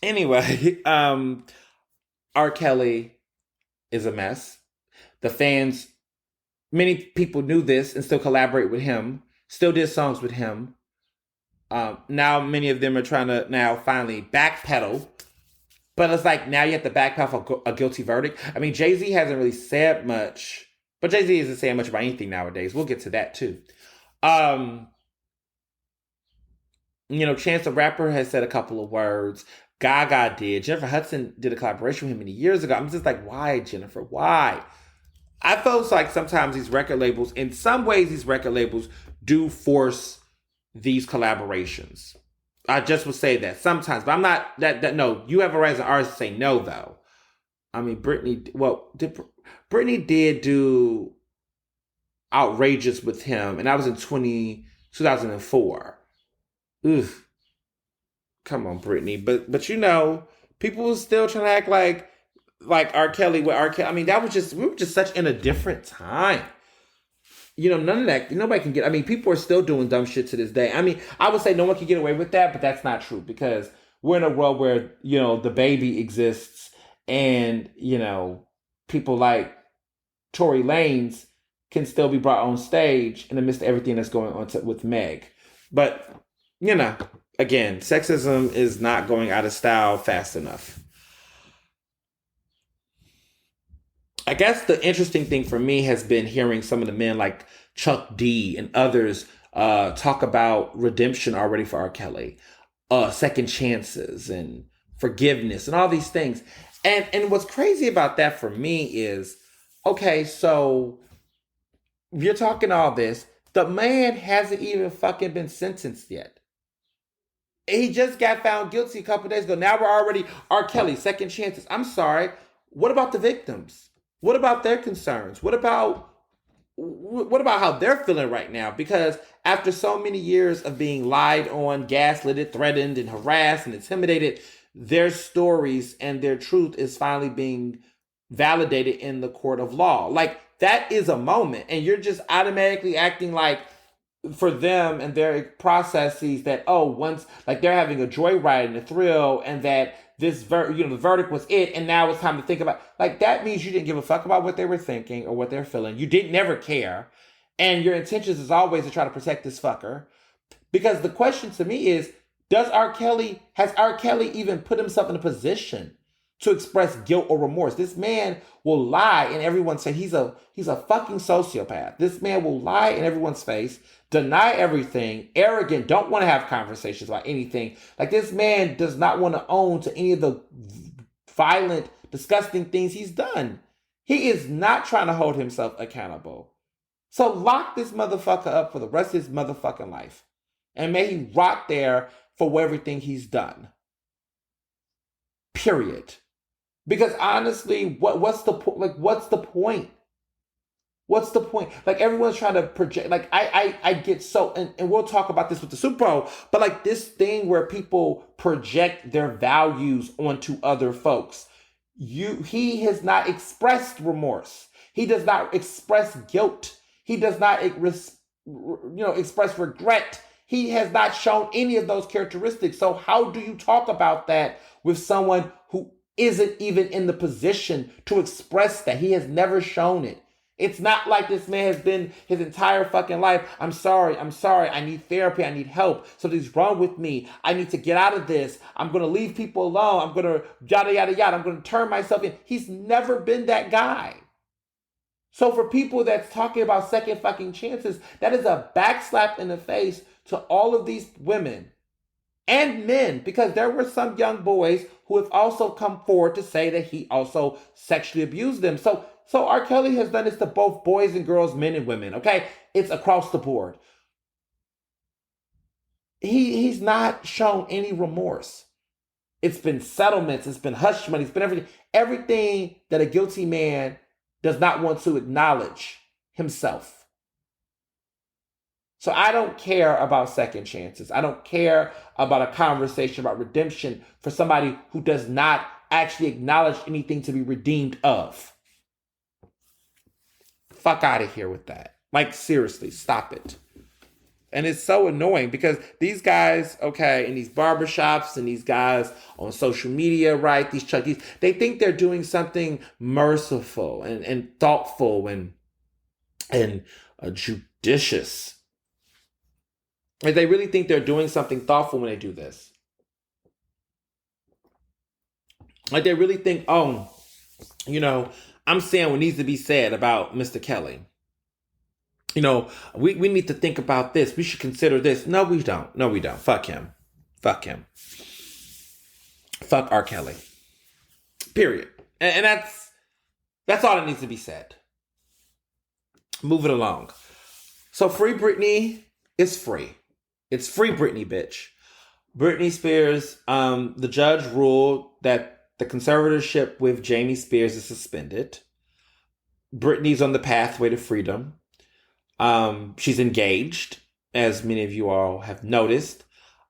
anyway, R. Kelly is a mess. The fans, many people knew this and still collaborate with him, still did songs with him. Now many of them are trying to now finally backpedal, but it's like now you have to backpedal for a guilty verdict. I mean, Jay-Z hasn't really said much, but Jay-Z isn't saying much about anything nowadays. We'll get to that too. Chance the Rapper has said a couple of words. Gaga did. Jennifer Hudson did a collaboration with him many years ago. I'm just like, why, Jennifer? Why? I feel like sometimes these record labels, in some ways, these record labels do force these collaborations. I just would say that sometimes, but I'm not that no, you have a right as an artist to say no though. I mean, Britney did do Outrageous with him, and that was in 2004. Oof. Come on, Britney. But people were still trying to act like R. Kelly with R. Kelly. I mean, we were just such in a different time. None of that, nobody can get, I mean, people are still doing dumb shit to this day. I mean, I would say no one can get away with that, but that's not true because we're in a world where, the baby exists and, people like Tory Lanez can still be brought on stage in the midst of everything that's going on with Meg. But, again, sexism is not going out of style fast enough. I guess the interesting thing for me has been hearing some of the men like Chuck D and others talk about redemption already for R. Kelly, second chances and forgiveness and all these things. And what's crazy about that for me is, okay, so you're talking all this. The man hasn't even fucking been sentenced yet. He just got found guilty a couple days ago. Now we're already R. Kelly, second chances. I'm sorry. What about the victims? What about their concerns? What about how they're feeling right now? Because after so many years of being lied on, gaslit, threatened, and harassed and intimidated, their stories and their truth is finally being validated in the court of law. Like, that is a moment. And you're just automatically acting like for them and their processes that, once, like they're having a joyride and a thrill and that this, the verdict was it, and now it's time to think about, like, that means you didn't give a fuck about what they were thinking or what they're feeling. You didn't never care. And your intentions is always to try to protect this fucker. Because the question to me is, has R. Kelly even put himself in a position to express guilt or remorse? This man will lie and everyone say he's a fucking sociopath. This man will lie in everyone's face, deny everything, arrogant, don't want to have conversations about anything. Like, this man does not want to own to any of the violent, disgusting things he's done. He is not trying to hold himself accountable. So lock this motherfucker up for the rest of his motherfucking life. And may he rot there for everything he's done. Period. Because honestly, what's the point? Like, what's the point? What's the point? Like, everyone's trying to project. Like, I get so, and we'll talk about this with the Super Bowl, but like this thing where people project their values onto other folks. He has not expressed remorse. He does not express guilt. He does not express regret. He has not shown any of those characteristics. So how do you talk about that with someone who isn't even in the position to express that? He has never shown it. It's not like this man has been his entire fucking life. I'm sorry. I need therapy. I need help. Something's wrong with me. I need to get out of this. I'm going to leave people alone. I'm going to yada, yada, yada. I'm going to turn myself in. He's never been that guy. So for people that's talking about second fucking chances, that is a backslap in the face to all of these women and men, because there were some young boys who have also come forward to say that he also sexually abused them. So R. Kelly has done this to both boys and girls, men and women, okay? It's across the board. He's not shown any remorse. It's been settlements, it's been hush money, it's been everything that a guilty man does not want to acknowledge himself. So I don't care about second chances. I don't care about a conversation about redemption for somebody who does not actually acknowledge anything to be redeemed of. Fuck out of here with that. Like, seriously, stop it. And it's so annoying because these guys, okay, in these barbershops and these guys on social media, right, these chuckies, they think they're doing something merciful and thoughtful and judicious. And they really think they're doing something thoughtful when they do this. Like, they really think, oh, you know, I'm saying what needs to be said about Mr. Kelly. You know, we need to think about this. We should consider this. No, we don't. No, we don't. Fuck him. Fuck him. Fuck R. Kelly. Period. And that's all that needs to be said. Moving along. So Free Britney is free. It's free Britney, bitch. Britney Spears, the judge ruled that the conservatorship with Jamie Spears is suspended. Britney's on the pathway to freedom. She's engaged, as many of you all have noticed.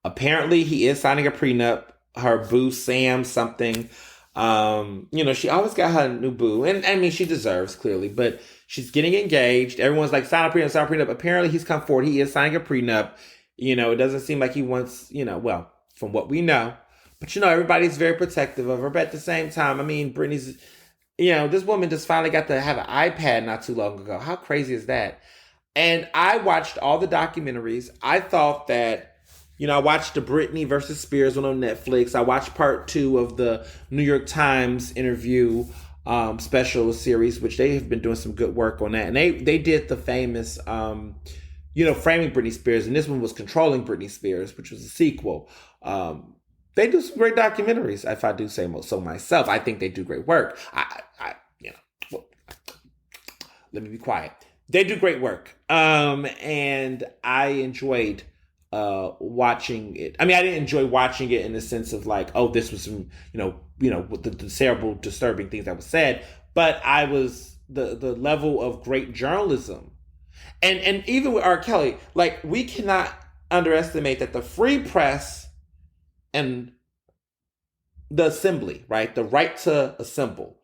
Apparently, he is signing a prenup. Her boo, Sam, something. You know, she always got her new boo. And I mean, she deserves, clearly. But she's getting engaged. Everyone's like, sign a prenup, sign a prenup. Apparently, he's come forward. He is signing a prenup. You know, it doesn't seem like he wants, you know, well, from what we know. But, you know, everybody's very protective of her. But at the same time, I mean, Britney's, you know, this woman just finally got to have an iPad not too long ago. How crazy is that? And I watched all the documentaries. I thought that, you know, I watched the Britney versus Spears one on Netflix. I watched part 2 of the New York Times interview special series, which they have been doing some good work on that. And they did the famous, you know, Framing Britney Spears. And this one was Controlling Britney Spears, which was a sequel. They do some great documentaries, if I do say so myself. I think they do great work. You know, well, let me be quiet. They do great work. And I enjoyed watching it. I mean, I didn't enjoy watching it in the sense of like, oh, this was some, you know, with the terrible, disturbing things that was said. But I was the level of great journalism. And even with R. Kelly, like, we cannot underestimate that the free press and the assembly, right? The right to assemble,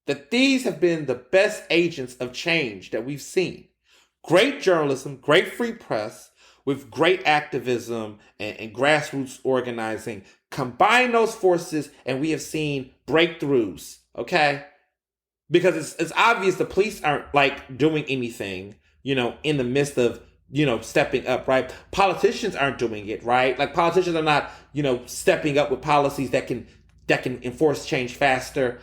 that these have been the best agents of change that we've seen. Great journalism, great free press with great activism and grassroots organizing. Combine those forces and we have seen breakthroughs, okay? Because it's obvious the police aren't like doing anything, you know, in the midst of, you know, stepping up, right? Politicians aren't doing it, right? Like, politicians are not, you know, stepping up with policies that can enforce change faster.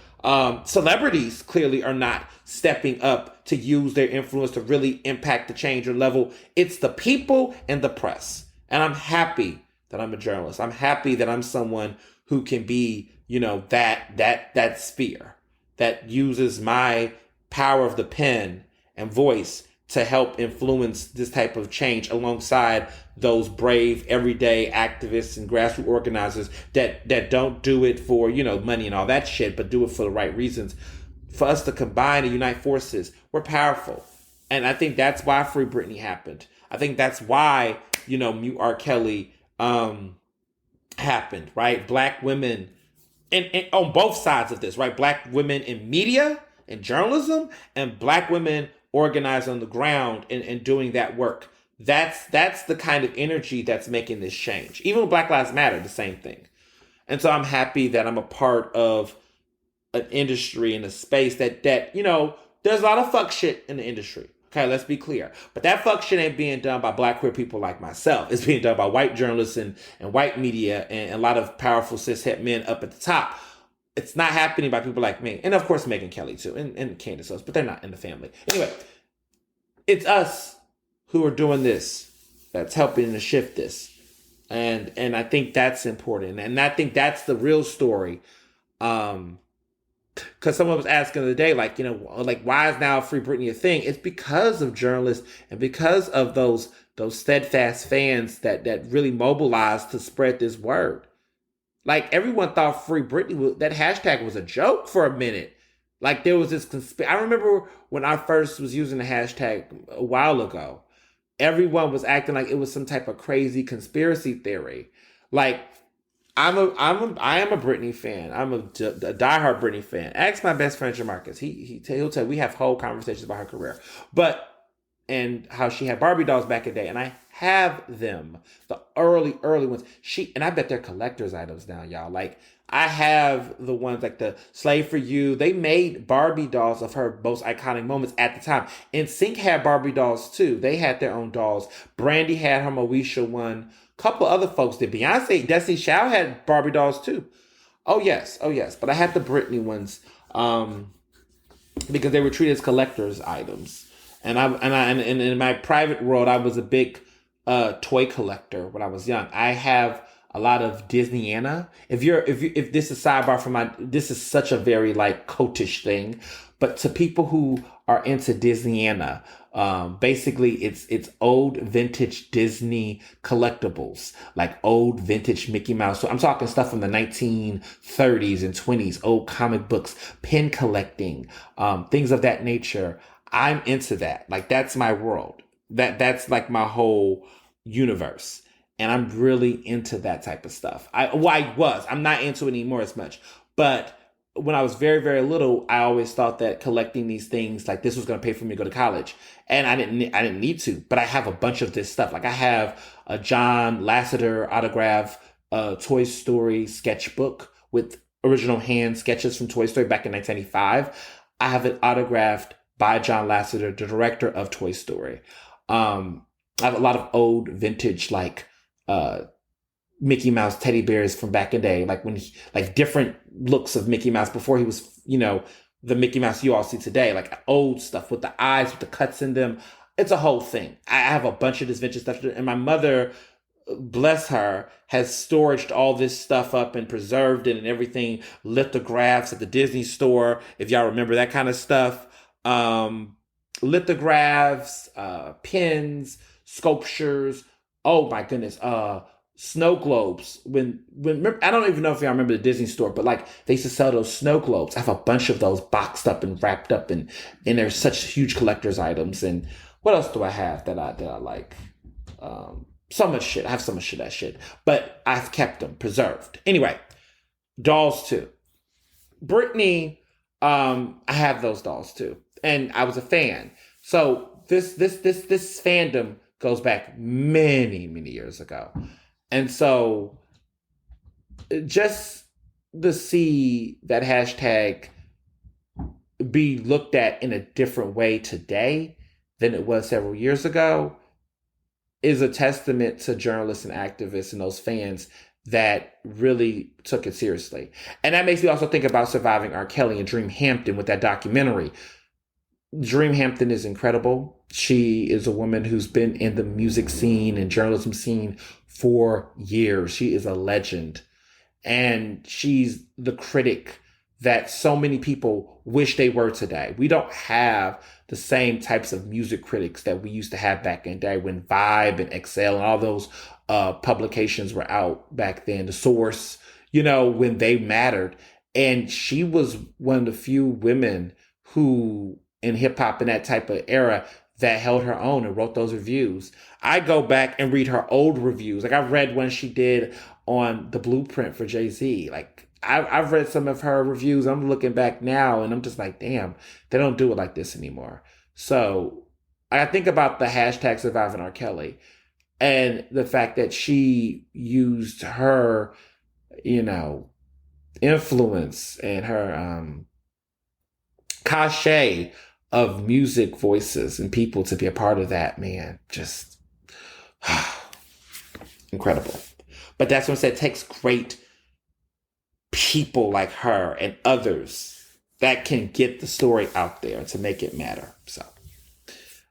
Celebrities clearly are not stepping up to use their influence to really impact the change or level. It's the people and the press. And I'm happy that I'm a journalist. I'm happy that I'm someone who can be, you know, that sphere that uses my power of the pen and voice to help influence this type of change alongside those brave, everyday activists and grassroots organizers that don't do it for, you know, money and all that shit, but do it for the right reasons. For us to combine and unite forces, we're powerful. And I think that's why Free Britney happened. I think that's why, you know, Mute R. Kelly happened, right? Black women, and on both sides of this, right? Black women in media and journalism, and Black women organized on the ground and doing that work. That's the kind of energy that's making this change. Even with Black Lives Matter, the same thing. And so I'm happy that I'm a part of an industry and a space that, you know, there's a lot of fuck shit in the industry. Okay, let's be clear. But that fuck shit ain't being done by Black queer people like myself. It's being done by white journalists and white media and a lot of powerful cishet men up at the top. It's not happening by people like me. And of course, Megyn Kelly too. And Candace Owens, but they're not in the family. Anyway, it's us who are doing this that's helping to shift this. And I think that's important. And I think that's the real story. Because someone was asking the other day, like, you know, like, why is now Free Britney a thing? It's because of journalists and because of those steadfast fans that really mobilized to spread this word. Like, everyone thought Free Britney, that hashtag was a joke for a minute. Like there was this I remember when I first was using the hashtag a while ago, everyone was acting like it was some type of crazy conspiracy theory. Like I am a Britney fan. I'm a diehard Britney fan. Ask my best friend Jamarcus. He'll tell you, we have whole conversations about her career, but and how she had Barbie dolls back in the day, and I have them, the early ones. And I bet they're collector's items now, y'all. Like I have the ones like the Slave for You. They made Barbie dolls of her most iconic moments at the time. And Sync had Barbie dolls too. They had their own dolls. Brandy had her Moesha one. Couple other folks did. Beyonce, Destiny Child had Barbie dolls too. Oh yes. But I had the Britney ones because they were treated as collector's items. And in my private world, I was a big toy collector when I was young. I have a lot of Disneyana. If this is sidebar from this is such a very like cultish thing, but to people who are into Disneyana, basically it's old vintage Disney collectibles, like old vintage Mickey Mouse. So I'm talking stuff from the 1930s and 20s, old comic books, pen collecting, things of that nature. I'm into that. Like that's my world. That's like my whole universe. And I'm really into that type of stuff. I'm not into it anymore as much. But when I was very, very little, I always thought that collecting these things, like this was going to pay for me to go to college. And I didn't need to, but I have a bunch of this stuff. Like I have a John Lasseter autograph, Toy Story sketchbook with original hand sketches from Toy Story back in 1995. I have it autographed by John Lasseter, the director of Toy Story. I have a lot of old vintage, like, Mickey Mouse teddy bears from back in the day, like like different looks of Mickey Mouse before he was, the Mickey Mouse you all see today, like old stuff with the eyes, with the cuts in them. It's a whole thing. I have a bunch of this vintage stuff, and my mother, bless her, has storaged all this stuff up and preserved it and everything. Lithographs at the Disney store, if y'all remember that kind of stuff. Lithographs, pins, sculptures. Oh my goodness. Snow globes. When I don't even know if y'all remember the Disney store, but like they used to sell those snow globes. I have a bunch of those boxed up and wrapped up, and they're such huge collector's items. And what else do I have that I like? So much shit. I have so much of that shit, but I've kept them preserved. Anyway, dolls too. Britney, I have those dolls too, and I was a fan. So this fandom goes back many, many years ago. And so just to see that hashtag be looked at in a different way today than it was several years ago is a testament to journalists and activists and those fans that really took it seriously. And that makes me also think about Surviving R. Kelly and Dream Hampton with that documentary. Dream Hampton is incredible. She is a woman who's been in the music scene and journalism scene for years. She is a legend. And she's the critic that so many people wish they were today. We don't have the same types of music critics that we used to have back in the day when Vibe and Excel and all those publications were out back then. The Source, when they mattered. And she was one of the few women who in hip hop in that type of era that held her own and wrote those reviews. I go back and read her old reviews. Like I've read one she did on the Blueprint for Jay-Z. Like I've read some of her reviews. I'm looking back now and I'm just like, damn, they don't do it like this anymore. So I think about the hashtag Surviving R. Kelly and the fact that she used her, influence and her cachet of music voices and people to be a part of that, man, just incredible. But that's what I said, it takes great people like her and others that can get the story out there to make it matter. So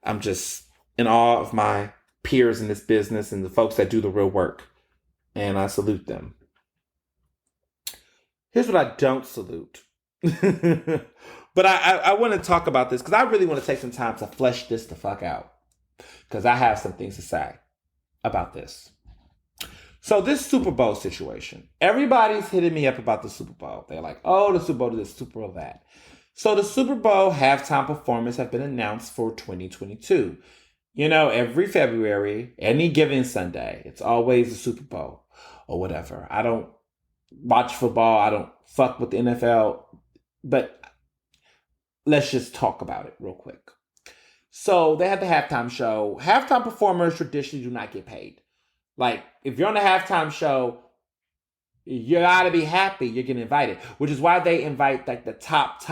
I'm just in awe of my peers in this business and the folks that do the real work. And I salute them. Here's what I don't salute. But I want to talk about this because I really want to take some time to flesh this the fuck out. Because I have some things to say about this. So this Super Bowl situation. Everybody's hitting me up about the Super Bowl. They're like, oh, the Super Bowl this, Super Bowl that. So the Super Bowl halftime performance have been announced for 2022. Every February, any given Sunday, it's always the Super Bowl or whatever. I don't watch football. I don't fuck with the NFL, but let's just talk about it real quick. So they had the halftime show. Halftime performers traditionally do not get paid. Like, if you're on a halftime show, you gotta be happy you're getting invited, which is why they invite like the top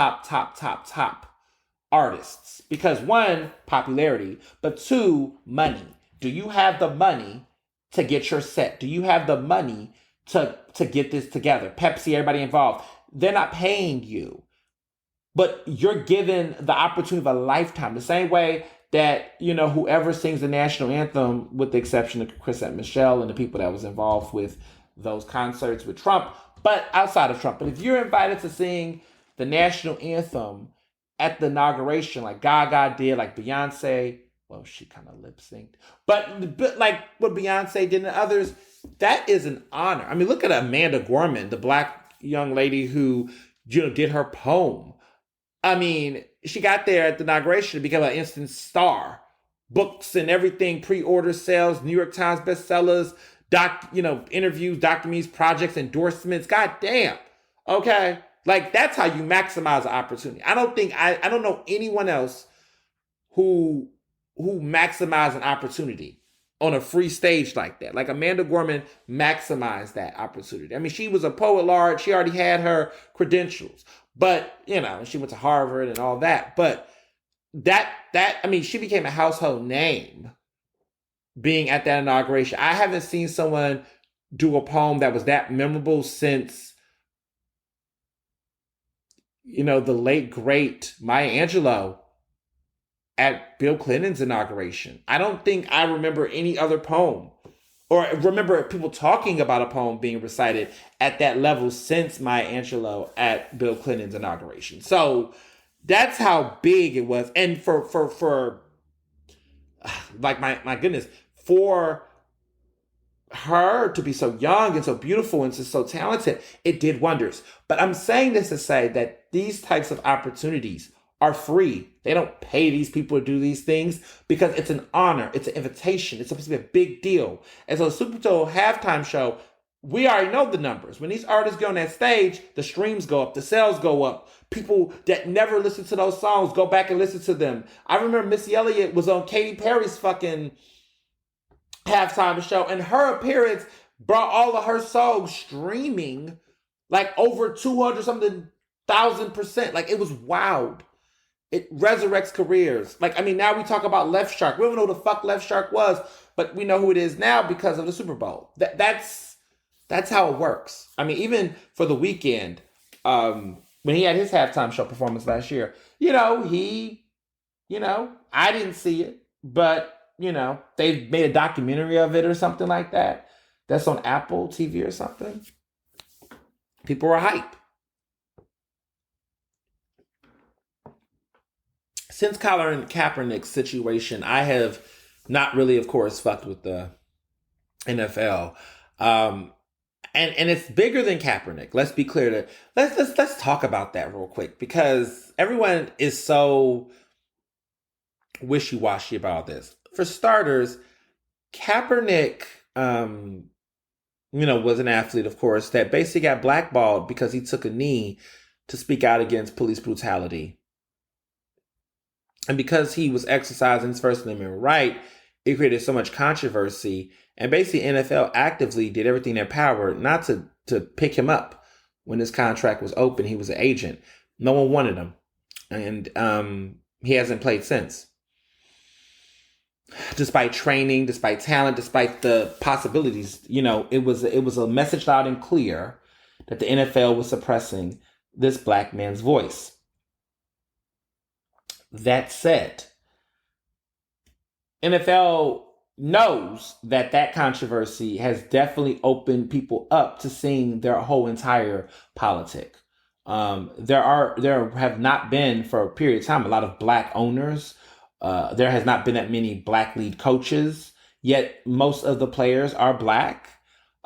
artists. Because one, popularity, but two, money. Do you have the money to get your set? Do you have the money to get this together? Pepsi, everybody involved, they're not paying you, but you're given the opportunity of a lifetime. The same way that, whoever sings the national anthem, with the exception of Chris and Michelle and the people that was involved with those concerts with Trump, but outside of Trump. But if you're invited to sing the national anthem at the inauguration, like Gaga did, like Beyonce, well, she kind of lip synced, but like what Beyonce did and others, that is an honor. I mean, look at Amanda Gorman, the black young lady who, did her poem. I mean, she got there at the inauguration to become an instant star. Books and everything, pre-order sales, New York Times bestsellers, interviews, documentaries, projects, endorsements. God damn. Okay. Like, that's how you maximize the opportunity. I don't know anyone else who maximized an opportunity on a free stage like that. Like Amanda Gorman maximized that opportunity. I mean, she was a poet laureate. She already had her credentials, but she went to Harvard and all that. But she became a household name being at that inauguration. I haven't seen someone do a poem that was that memorable since, the late, great Maya Angelou at Bill Clinton's inauguration. I don't think I remember any other poem or remember people talking about a poem being recited at that level since Maya Angelou at Bill Clinton's inauguration. So that's how big it was. And for like, my goodness, for her to be so young and so beautiful and just so talented, it did wonders. But I'm saying this to say that these types of opportunities are free. They don't pay these people to do these things because it's an honor. It's an invitation. It's supposed to be a big deal. And so the Super Bowl halftime show, we already know the numbers. When these artists go on that stage, the streams go up, the sales go up. People that never listen to those songs go back and listen to them. I remember Missy Elliott was on Katy Perry's fucking halftime show, and her appearance brought all of her songs streaming like over 200 something thousand%. Like, it was wild. It resurrects careers. Like, I mean, now we talk about Left Shark. We don't know who the fuck Left Shark was, but we know who it is now because of the Super Bowl. That's how it works. I mean, even for The Weeknd, when he had his halftime show performance last year, I didn't see it, but, they made a documentary of it or something like that. That's on Apple TV or something. People were hype. Since Colin Kaepernick's situation, I have not really, of course, fucked with the NFL. And it's bigger than Kaepernick. Let's be clear. Let's talk about that real quick, because everyone is so wishy-washy about this. For starters, Kaepernick, was an athlete, of course, that basically got blackballed because he took a knee to speak out against police brutality. And because he was exercising his First Amendment right, it created so much controversy. And basically, NFL actively did everything in their power not to pick him up when his contract was open. He was an agent. No one wanted him. And he hasn't played since. Despite training, despite talent, despite the possibilities, it was a message loud and clear that the NFL was suppressing this black man's voice. That said, NFL knows that controversy has definitely opened people up to seeing their whole entire politic. There have not been, for a period of time, a lot of black owners. There has not been that many black lead coaches, yet most of the players are black.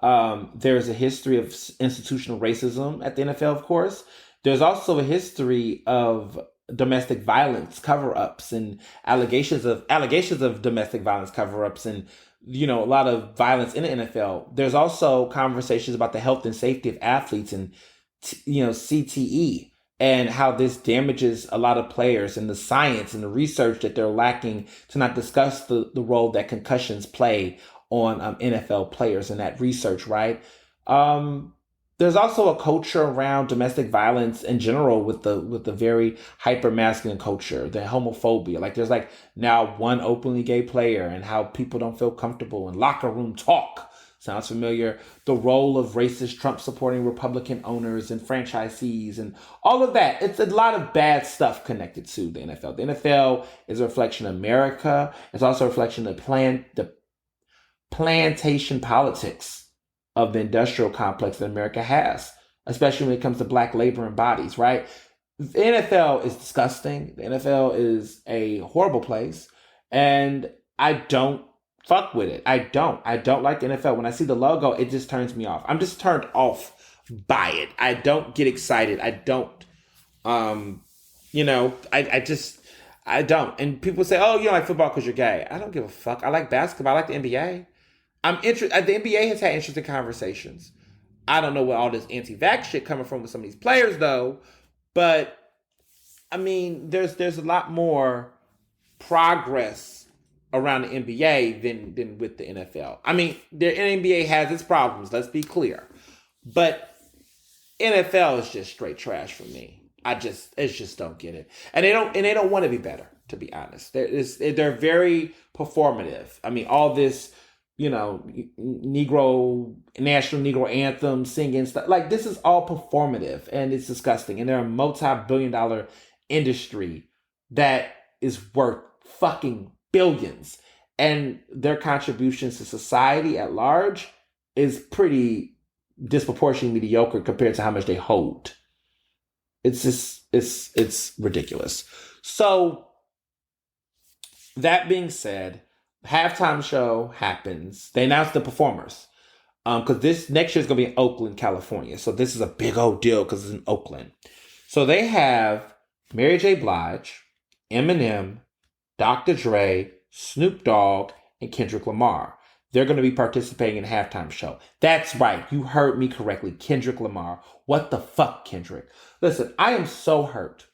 There's a history of institutional racism at the NFL, of course. There's also a history of domestic violence cover-ups and allegations of domestic violence cover-ups, and a lot of violence in the NFL. There's also conversations about the health and safety of athletes and CTE, and how this damages a lot of players, and the science and the research that they're lacking to not discuss the role that concussions play on NFL players, and that research, right? There's also a culture around domestic violence in general, with the very hyper masculine culture, the homophobia. Like, there's like now one openly gay player, and how people don't feel comfortable, and locker room talk. Sounds familiar? The role of racist Trump supporting Republican owners and franchisees, and all of that. It's a lot of bad stuff connected to the NFL. The NFL is a reflection of America. It's also a reflection of the plantation politics of the industrial complex that America has, especially when it comes to black labor and bodies, right? The NFL is disgusting. The NFL is a horrible place, and I don't fuck with it. I don't like the NFL. When I see the logo, it just turns me off. I'm just turned off by it. I don't get excited. I don't, I don't. And people say, oh, you don't like football because you're gay. I don't give a fuck. I like basketball. I like the NBA. I'm interested. The NBA has had interesting conversations. I don't know where all this anti-vax shit coming from with some of these players, though. But I mean, there's a lot more progress around the NBA than with the NFL. I mean, the NBA has its problems. Let's be clear, but NFL is just straight trash for me. I just don't get it, and they don't want to be better. To be honest, they're very performative. I mean, all this, national Negro anthem singing stuff, like, this is all performative, and it's disgusting. And they're a multi-billion-dollar industry that is worth fucking billions, and their contributions to society at large is pretty disproportionately mediocre compared to how much they hold. It's just, it's ridiculous. So that being said, halftime show happens. They announced the performers, because this next year is going to be in Oakland, California. So this is a big old deal because it's in Oakland. So they have Mary J. Blige, Eminem, Dr. Dre, Snoop Dogg, and Kendrick Lamar. They're going to be participating in the halftime show. That's right. You heard me correctly. Kendrick Lamar. What the fuck, Kendrick? Listen, I am so hurt.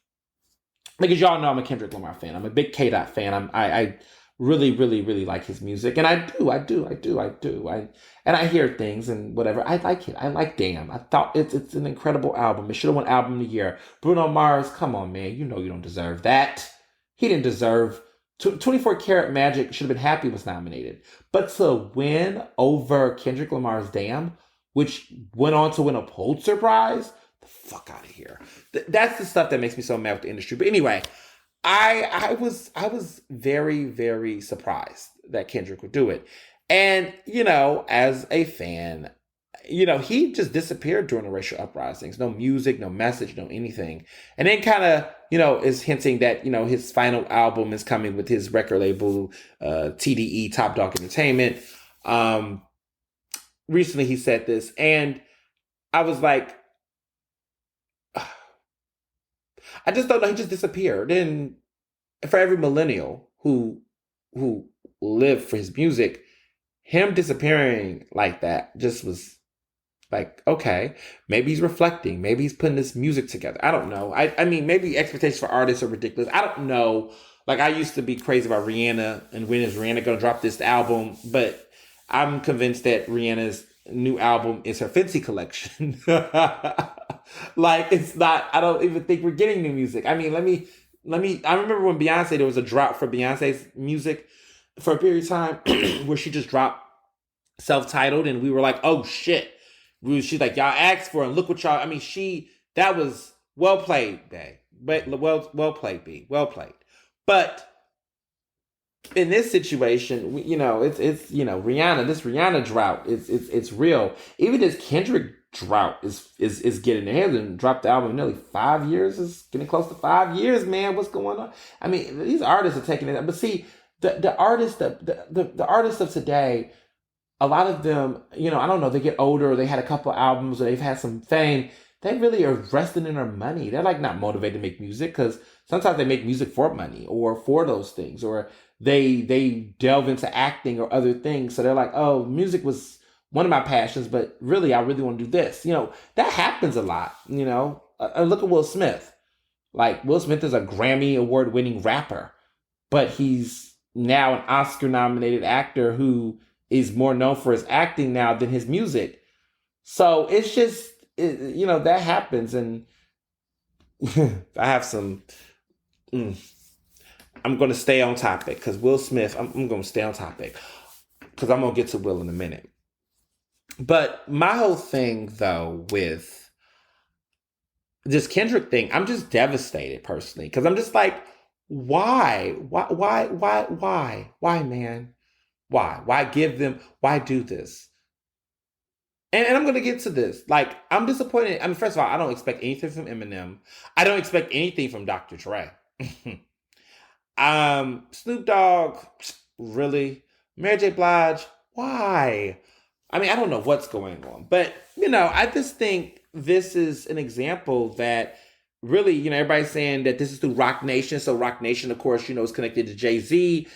Because y'all know I'm a Kendrick Lamar fan. I'm a big K-Dot fan. I really, really, really like his music. And I do. And I hear things and whatever. I like it. I like Damn. I thought it's an incredible album. It should have won Album of the Year. Bruno Mars, come on, man. You know you don't deserve that. He didn't deserve... 24 Karat Magic should have been happy was nominated. But to win over Kendrick Lamar's Damn, which went on to win a Pulitzer Prize, the fuck out of here. That's the stuff that makes me so mad with the industry. But anyway, I was very, very surprised that Kendrick would do it. And, as a fan, he just disappeared during the racial uprisings. No music, no message, no anything. And then kind of, is hinting that, his final album is coming with his record label, TDE, Top Dog Entertainment. Recently he said this, and I was like, I just don't know. He just disappeared. And for every millennial who lived for his music, him disappearing like that just was like, okay, maybe he's reflecting. Maybe he's putting this music together. I don't know. I mean, maybe expectations for artists are ridiculous. I don't know. Like, I used to be crazy about Rihanna, and when is Rihanna going to drop this album? But I'm convinced that Rihanna's new album is her Fenty collection. Like, it's not, I don't even think we're getting new music. I mean, I remember when Beyonce, there was a drop for Beyonce's music for a period of time where she just dropped self-titled, and we were like, oh shit. She's like, y'all asked for it, and look what y'all, I mean, that was well played, Bay. But well played, B. Well played. But in this situation, it's Rihanna, this Rihanna drought, it's real. Even this Kendrick drought is getting there. He hasn't dropped the album in nearly 5 years. It's getting close to 5 years, man. What's going on? I mean, these artists are taking it. But see, the artists of today, a lot of them, I don't know, they get older, or they had a couple albums, or they've had some fame. they really are resting in their money. They're like not motivated to make music because sometimes they make music for money or for those things, or they delve into acting or other things. So they're like, oh, music was one of my passions, but really, I really want to do this. That happens a lot. Look at Will Smith. Like, Will Smith is a Grammy award winning rapper, but he's now an Oscar nominated actor who is more known for his acting now than his music. So it's just, that happens. And I have some, I'm going to stay on topic because Will Smith, I'm going to stay on topic because I'm going to get to Will in a minute. But my whole thing, though, with this Kendrick thing, I'm just devastated personally because I'm just like, why, man? Why give them, why do this? And I'm going to get to this. Like, I'm disappointed. I mean, first of all, I don't expect anything from Eminem. I don't expect anything from Dr. Dre. Snoop Dogg, really? Mary J. Blige, why? I mean, I don't know what's going on. But, I just think this is an example that really, everybody's saying that this is through Roc Nation. So Roc Nation, of course, is connected to Jay-Z.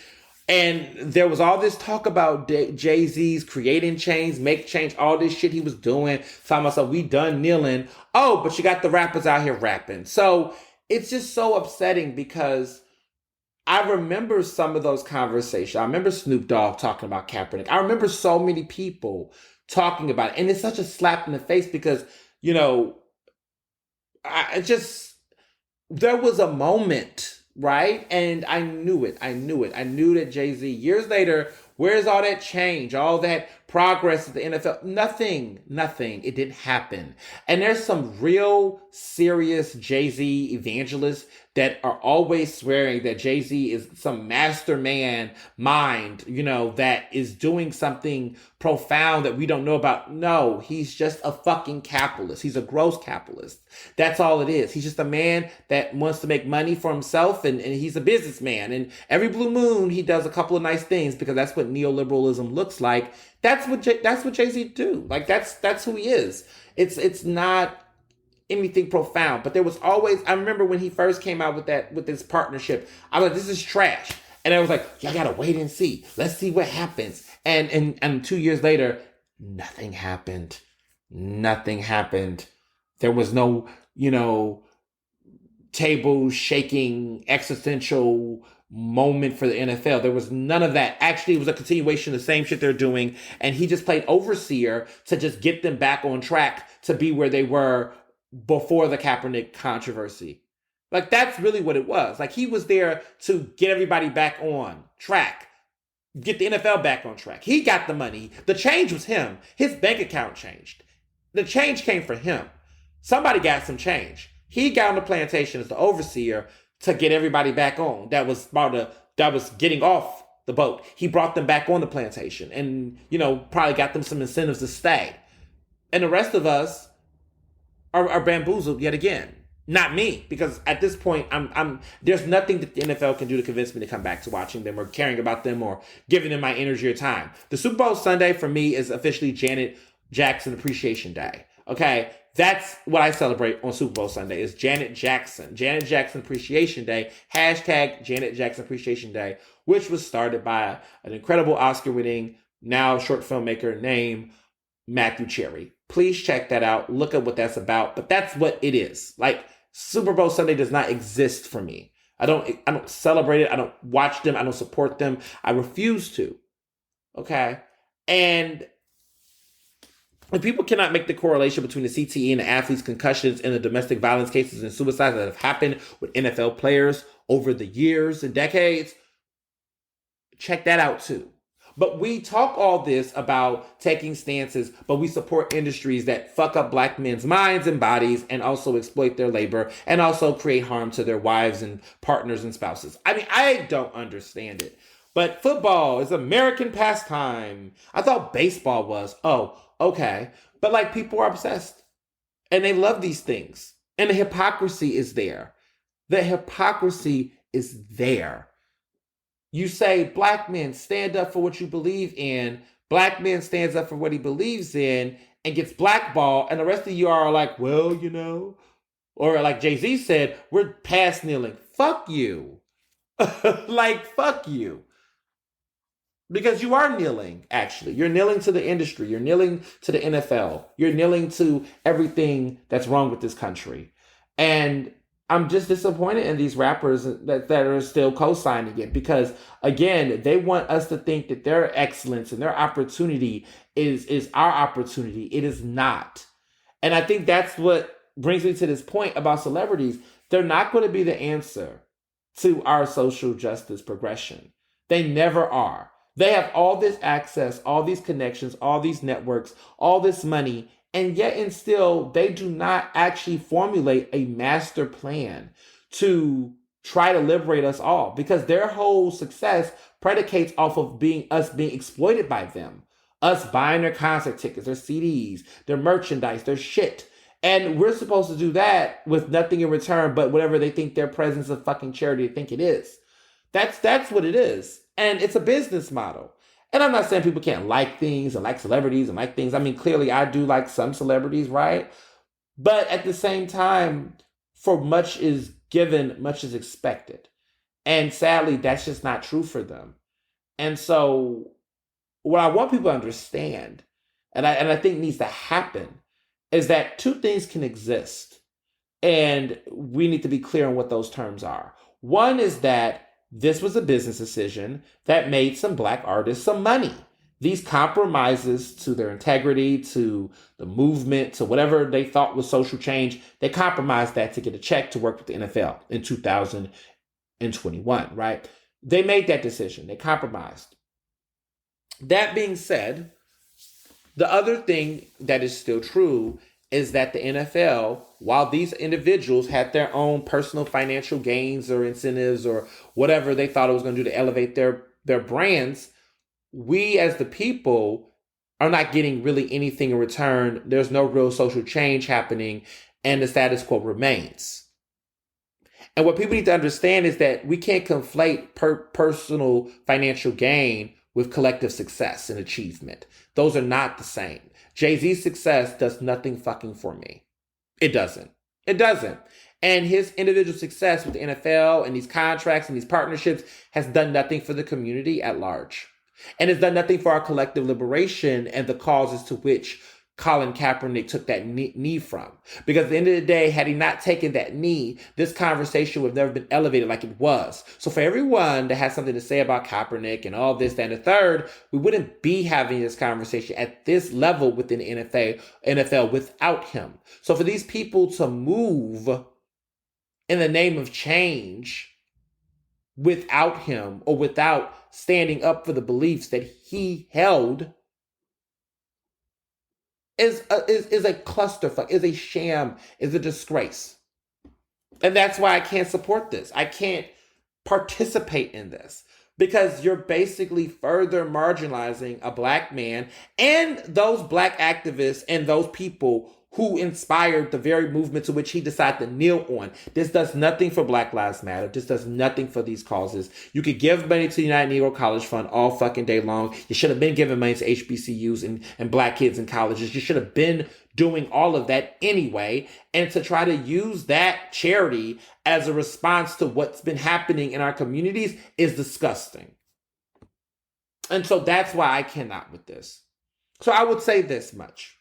And there was all this talk about Jay-Z's creating change, make change, all this shit he was doing. Talking about, so we done kneeling. Oh, but you got the rappers out here rapping. So it's just so upsetting because I remember some of those conversations. I remember Snoop Dogg talking about Kaepernick. I remember so many people talking about it. And it's such a slap in the face because, there was a moment, right? And I knew it. I knew that Jay-Z, years later, where's all that change, all that progress at the NFL? Nothing. It didn't happen. And there's some real serious Jay-Z evangelists that are always swearing that Jay-Z is some master mind, that is doing something profound that we don't know about. No, he's just a fucking capitalist. He's a gross capitalist. That's all it is. He's just a man that wants to make money for himself, and he's a businessman. And every blue moon, he does a couple of nice things because that's what neoliberalism looks like. That's what Jay-Z do. Like, that's who he is. It's not anything profound, but there was always, I remember when he first came out with this partnership, I was like, this is trash. And I was like, y'all gotta wait and see. Let's see what happens. And 2 years later, nothing happened. There was no, table shaking existential moment for the NFL. There was none of that. Actually, it was a continuation of the same shit they're doing. And he just played overseer to just get them back on track to be where they were before the Kaepernick controversy. Like, that's really what it was. Like, he was there to get everybody back on track, get the NFL back on track. He got the money. The change was him. His bank account changed. The change came from him. Somebody got some change. He got on the plantation as the overseer to get everybody back on. That was getting off the boat. He brought them back on the plantation and, probably got them some incentives to stay. And the rest of us are bamboozled yet again. Not me, because at this point, there's nothing that the NFL can do to convince me to come back to watching them or caring about them or giving them my energy or time. The Super Bowl Sunday for me is officially Janet Jackson Appreciation Day. Okay, that's what I celebrate on Super Bowl Sunday is Janet Jackson Appreciation Day, hashtag Janet Jackson Appreciation Day, which was started by an incredible Oscar-winning, now short filmmaker named Matthew Cherry. Please check that out. Look at what that's about. But that's what it is. Like, Super Bowl Sunday does not exist for me. I don't celebrate it. I don't watch them. I don't support them. I refuse to. Okay? And if people cannot make the correlation between the CTE and the athletes' concussions and the domestic violence cases and suicides that have happened with NFL players over the years and decades, check that out too. But we talk all this about taking stances, but we support industries that fuck up black men's minds and bodies and also exploit their labor and also create harm to their wives and partners and spouses. I mean, I don't understand it. But football is American pastime. I thought baseball was. Oh, okay. But like, people are obsessed and they love these things. And the hypocrisy is there. The hypocrisy is there. You say black men stand up for what you believe in. Black men stands up for what he believes in. and gets blackballed, and the rest of you are like, well, or like Jay-Z said, we're past kneeling. Fuck you. Like, fuck you. Because you are kneeling, actually. You're kneeling to the industry. You're kneeling to the NFL. You're kneeling to everything that's wrong with this country. And I'm just disappointed in these rappers that are still co-signing it because, again, they want us to think that their excellence and their opportunity is our opportunity. It is not. And I think that's what brings me to this point about celebrities. They're not going to be the answer to our social justice progression. They never are. They have all this access, all these connections, all these networks, all this money, and yet and still they do not actually formulate a master plan to try to liberate us all because their whole success predicates off of us being exploited by them. Us buying their concert tickets, their CDs, their merchandise, their shit. And we're supposed to do that with nothing in return but whatever they think their presence of fucking charity they think it is. That's what it is. And it's a business model. And I'm not saying people can't like things and like celebrities and like things. I mean, clearly I do like some celebrities, right? But at the same time, for much is given, much is expected. And sadly, that's just not true for them. And so what I want people to understand, and I think needs to happen, is that two things can exist. And we need to be clear on what those terms are. One is that this was a business decision that made some Black artists some money. These compromises to their integrity, to the movement, to whatever they thought was social change, they compromised that to get a check to work with the NFL in 2021, right? They made that decision. They compromised. That being said, the other thing that is still true is that the NFL, while these individuals had their own personal financial gains or incentives or whatever they thought it was going to do to elevate their brands, we as the people are not getting really anything in return. There's no real social change happening, and the status quo remains. And what people need to understand is that we can't conflate personal financial gain with collective success and achievement. Those are not the same. Jay-Z's success does nothing fucking for me. It doesn't. It doesn't. And his individual success with the NFL and these contracts and these partnerships has done nothing for the community at large. And it's done nothing for our collective liberation and the causes to which Colin Kaepernick took that knee from. Because at the end of the day, had he not taken that knee, this conversation would have never been elevated like it was. So for everyone that has something to say about Kaepernick and all this, that, and the third, we wouldn't be having this conversation at this level within the NFL without him. So for these people to move in the name of change without him or without standing up for the beliefs that he held is a clusterfuck, is a sham, is a disgrace. And that's why I can't support this. I can't participate in this because you're basically further marginalizing a Black man and those Black activists and those people who inspired the very movement to which he decided to kneel on. This does nothing for Black Lives Matter. This does nothing for these causes. You could give money to the United Negro College Fund all fucking day long. You should have been giving money to HBCUs and Black kids in colleges. You should have been doing all of that anyway. And to try to use that charity as a response to what's been happening in our communities is disgusting. And so that's why I cannot with this. So I would say this much.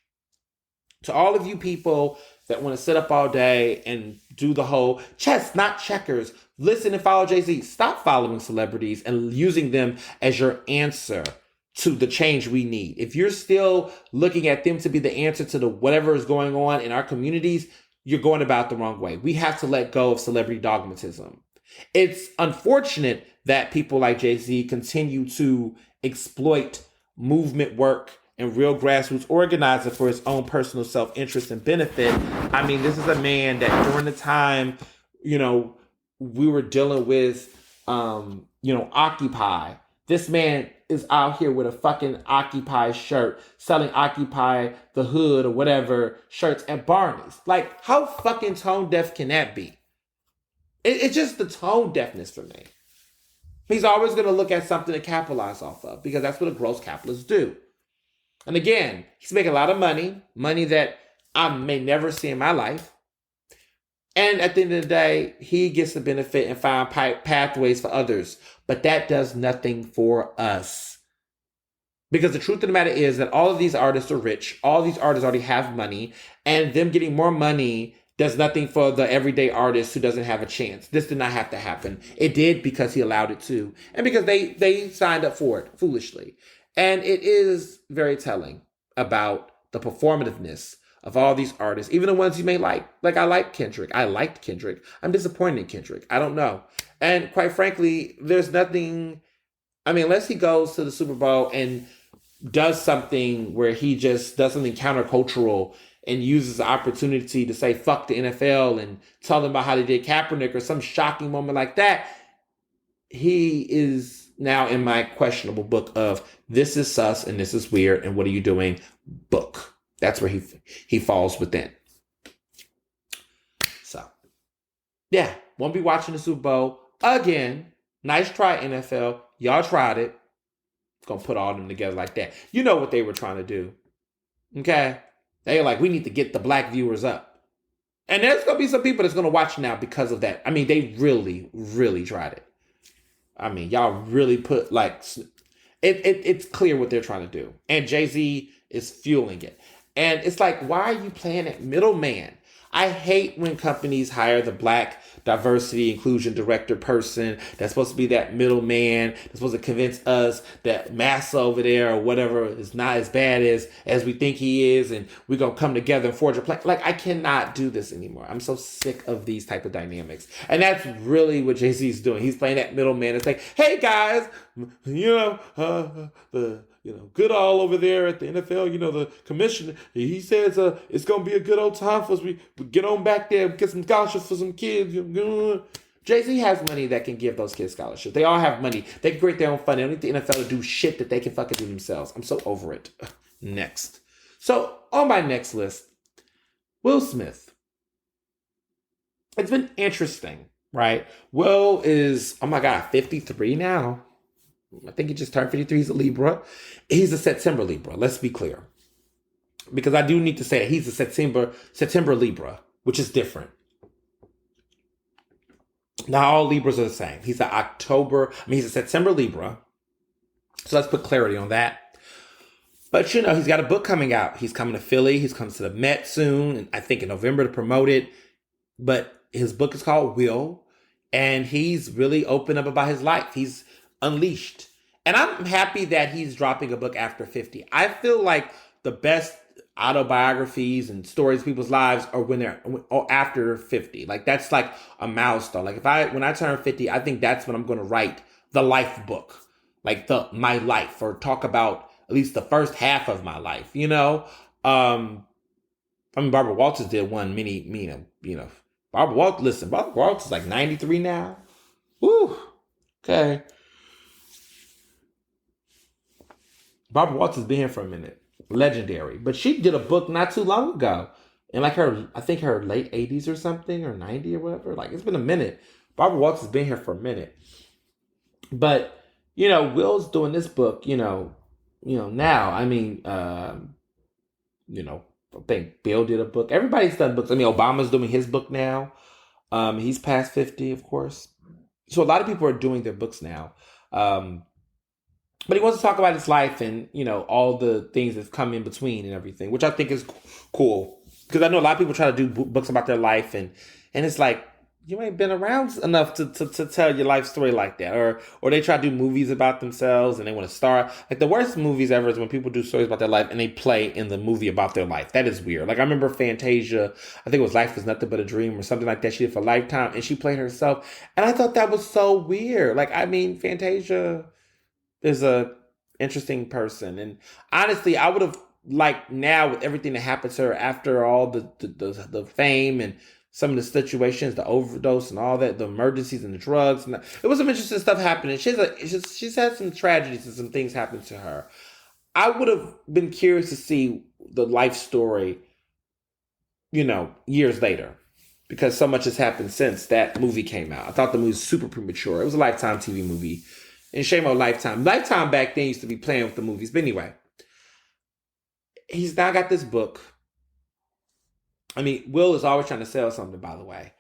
To all of you people that want to sit up all day and do the whole chess, not checkers, listen and follow Jay-Z. Stop following celebrities and using them as your answer to the change we need. If you're still looking at them to be the answer to the whatever is going on in our communities, you're going about the wrong way. We have to let go of celebrity dogmatism. It's unfortunate that people like Jay-Z continue to exploit movement work and real grassroots organizer for his own personal self-interest and benefit. I mean, this is a man that during the time, we were dealing with, Occupy. This man is out here with a fucking Occupy shirt, selling Occupy the Hood or whatever shirts at Barney's. Like, how fucking tone deaf can that be? It's just the tone deafness for me. He's always going to look at something to capitalize off of because that's what a gross capitalist do. And again, he's making a lot of money that I may never see in my life. And at the end of the day, he gets the benefit and find pathways for others. But that does nothing for us. Because the truth of the matter is that all of these artists are rich. All these artists already have money. And them getting more money does nothing for the everyday artist who doesn't have a chance. This did not have to happen. It did because he allowed it to. And because they signed up for it foolishly. And it is very telling about the performativeness of all these artists, even the ones you may like. Like, I like Kendrick. I liked Kendrick. I'm disappointed in Kendrick. I don't know. And quite frankly, there's nothing, I mean, unless he goes to the Super Bowl and does something where he just does something countercultural and uses the opportunity to say fuck the NFL and tell them about how they did Kaepernick or some shocking moment like that, he is now in my questionable book of this is sus and this is weird and what are you doing book. That's where he falls within. So, yeah, won't be watching the Super Bowl again. Nice try, NFL. Y'all tried it. Gonna put all of them together like that. You know what they were trying to do. Okay? They're like, we need to get the black viewers up. And there's gonna be some people that's gonna watch now because of that. I mean, they really, really tried it. I mean, y'all really put like, it's clear what they're trying to do. And Jay-Z is fueling it. And it's like, why are you playing that middleman? I hate when companies hire the black diversity inclusion director person that's supposed to be that middleman, that's supposed to convince us that Massa over there or whatever is not as bad as we think he is, and we're going to come together and forge a plan. Like, I cannot do this anymore. I'm so sick of these type of dynamics. And that's really what Jay-Z is doing. He's playing that middleman. It's like, hey guys, good all over there at the NFL, the commissioner, he says it's going to be a good old time for us. We get on back there, get some scholarships for some kids. Jay-Z has money that can give those kids scholarships. They all have money. They can create their own funding. They don't need the NFL to do shit that they can fucking do themselves. I'm so over it. Next. So, on my next list, Will Smith. It's been interesting, right? Will is, 53 now. I think he just turned 53. He's a Libra. He's a September Libra. Let's be clear. Because I do need to say that he's a September Libra, which is different. Not all Libras are the same. He's a September Libra. So let's put clarity on that. But he's got a book coming out. He's coming to Philly. He's coming to the Met soon. And I think in November to promote it. But his book is called Will. And he's really open up about his life. He's unleashed. And I'm happy that he's dropping a book after 50. I feel like the best autobiographies and stories of people's lives are when they're after 50. Like, that's like a milestone. Like, when I turn 50, I think that's when I'm going to write the life book, like my life, or talk about at least the first half of my life. Barbara Walters did one Barbara Walters is like 93 now. Woo. Okay. Barbara Walters has been here for a minute. Legendary. But she did a book not too long ago. In like I think her late 80s or something, or 90 or whatever. Like, it's been a minute. Barbara Walters has been here for a minute. But, Will's doing this book, now. I mean, I think Bill did a book. Everybody's done books. I mean, Obama's doing his book now. He's past 50, of course. So a lot of people are doing their books now. But he wants to talk about his life and, all the things that's come in between and everything, which I think is cool. Because I know a lot of people try to do books about their life, and it's like, you ain't been around enough to tell your life story like that. Or they try to do movies about themselves and they want to star. Like, the worst movies ever is when people do stories about their life and they play in the movie about their life. That is weird. Like, I remember Fantasia, I think it was Life Was Nothing But a Dream or something like that. She did for Lifetime and she played herself. And I thought that was so weird. Like, I mean, Fantasia is a interesting person. And honestly, I would have liked, now with everything that happened to her after all the fame and some of the situations, the overdose and all that, the emergencies and the drugs. And it was some interesting stuff happening. She's had some tragedies and some things happen to her. I would have been curious to see the life story, years later, because so much has happened since that movie came out. I thought the movie was super premature. It was a Lifetime TV movie. And shame on Lifetime. Lifetime back then used to be playing with the movies. But anyway, He's now got this book. I mean, Will is always trying to sell something, by the way.